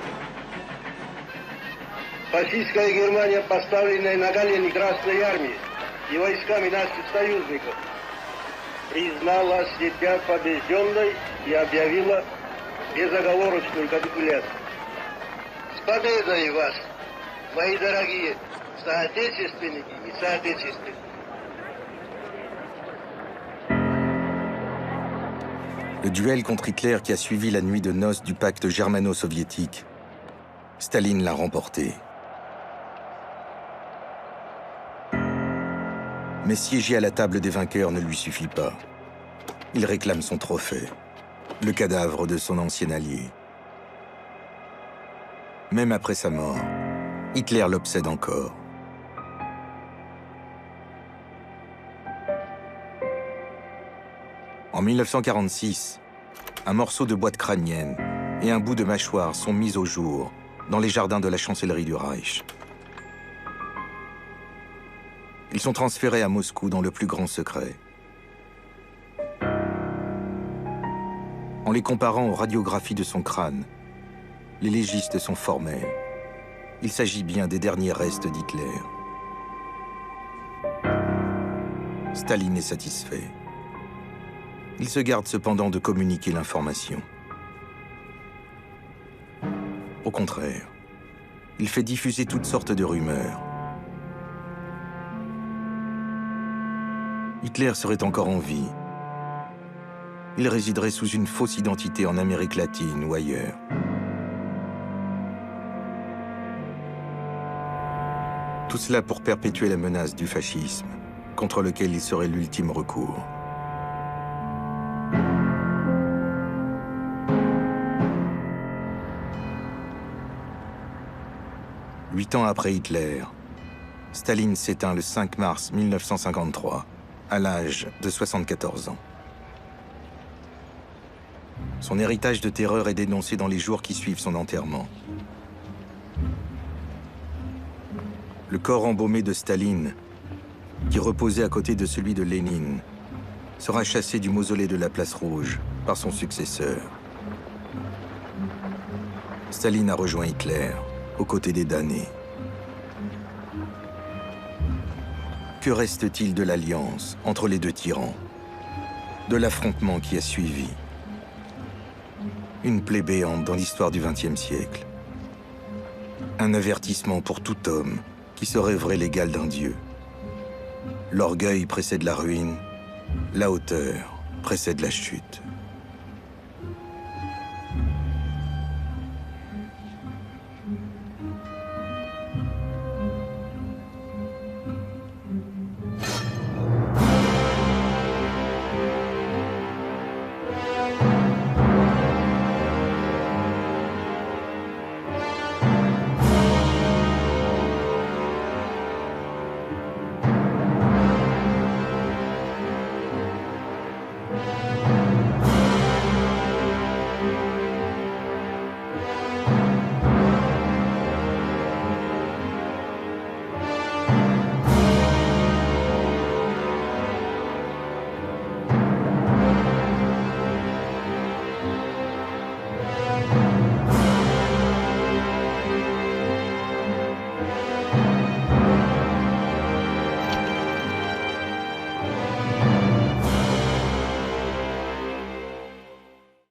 Фашистская Германия, поставленная на колени Красной Армии и войсками наших союзников, признала себя побежденной и объявила безоговорочную капитуляцию. С победой вас, мои дорогие соотечественники и соотечественники! Le duel contre Hitler qui a suivi la nuit de noces du pacte germano-soviétique, Staline l'a remporté. Mais siéger à la table des vainqueurs ne lui suffit pas. Il réclame son trophée, le cadavre de son ancien allié. Même après sa mort, Hitler l'obsède encore. En 1946, un morceau de boîte crânienne et un bout de mâchoire sont mis au jour dans les jardins de la chancellerie du Reich. Ils sont transférés à Moscou dans le plus grand secret. En les comparant aux radiographies de son crâne, les légistes sont formels. Il s'agit bien des derniers restes d'Hitler. Staline est satisfait. Il se garde cependant de communiquer l'information. Au contraire, il fait diffuser toutes sortes de rumeurs. Hitler serait encore en vie. il résiderait sous une fausse identité en Amérique latine ou ailleurs. Tout cela pour perpétuer la menace du fascisme, contre lequel il serait l'ultime recours. Huit ans après Hitler, Staline s'éteint le 5 mars 1953, à l'âge de 74 ans. Son héritage de terreur est dénoncé dans les jours qui suivent son enterrement. Le corps embaumé de Staline, qui reposait à côté de celui de Lénine, sera chassé du mausolée de la Place Rouge par son successeur. Staline a rejoint Hitler aux côtés des damnés. Que reste-t-il de l'alliance entre les deux tyrans, de l'affrontement qui a suivi? Une plaie béante dans l'histoire du XXe siècle. Un avertissement pour tout homme qui se rêverait l'égal d'un dieu. L'orgueil précède la ruine, la hauteur précède la chute.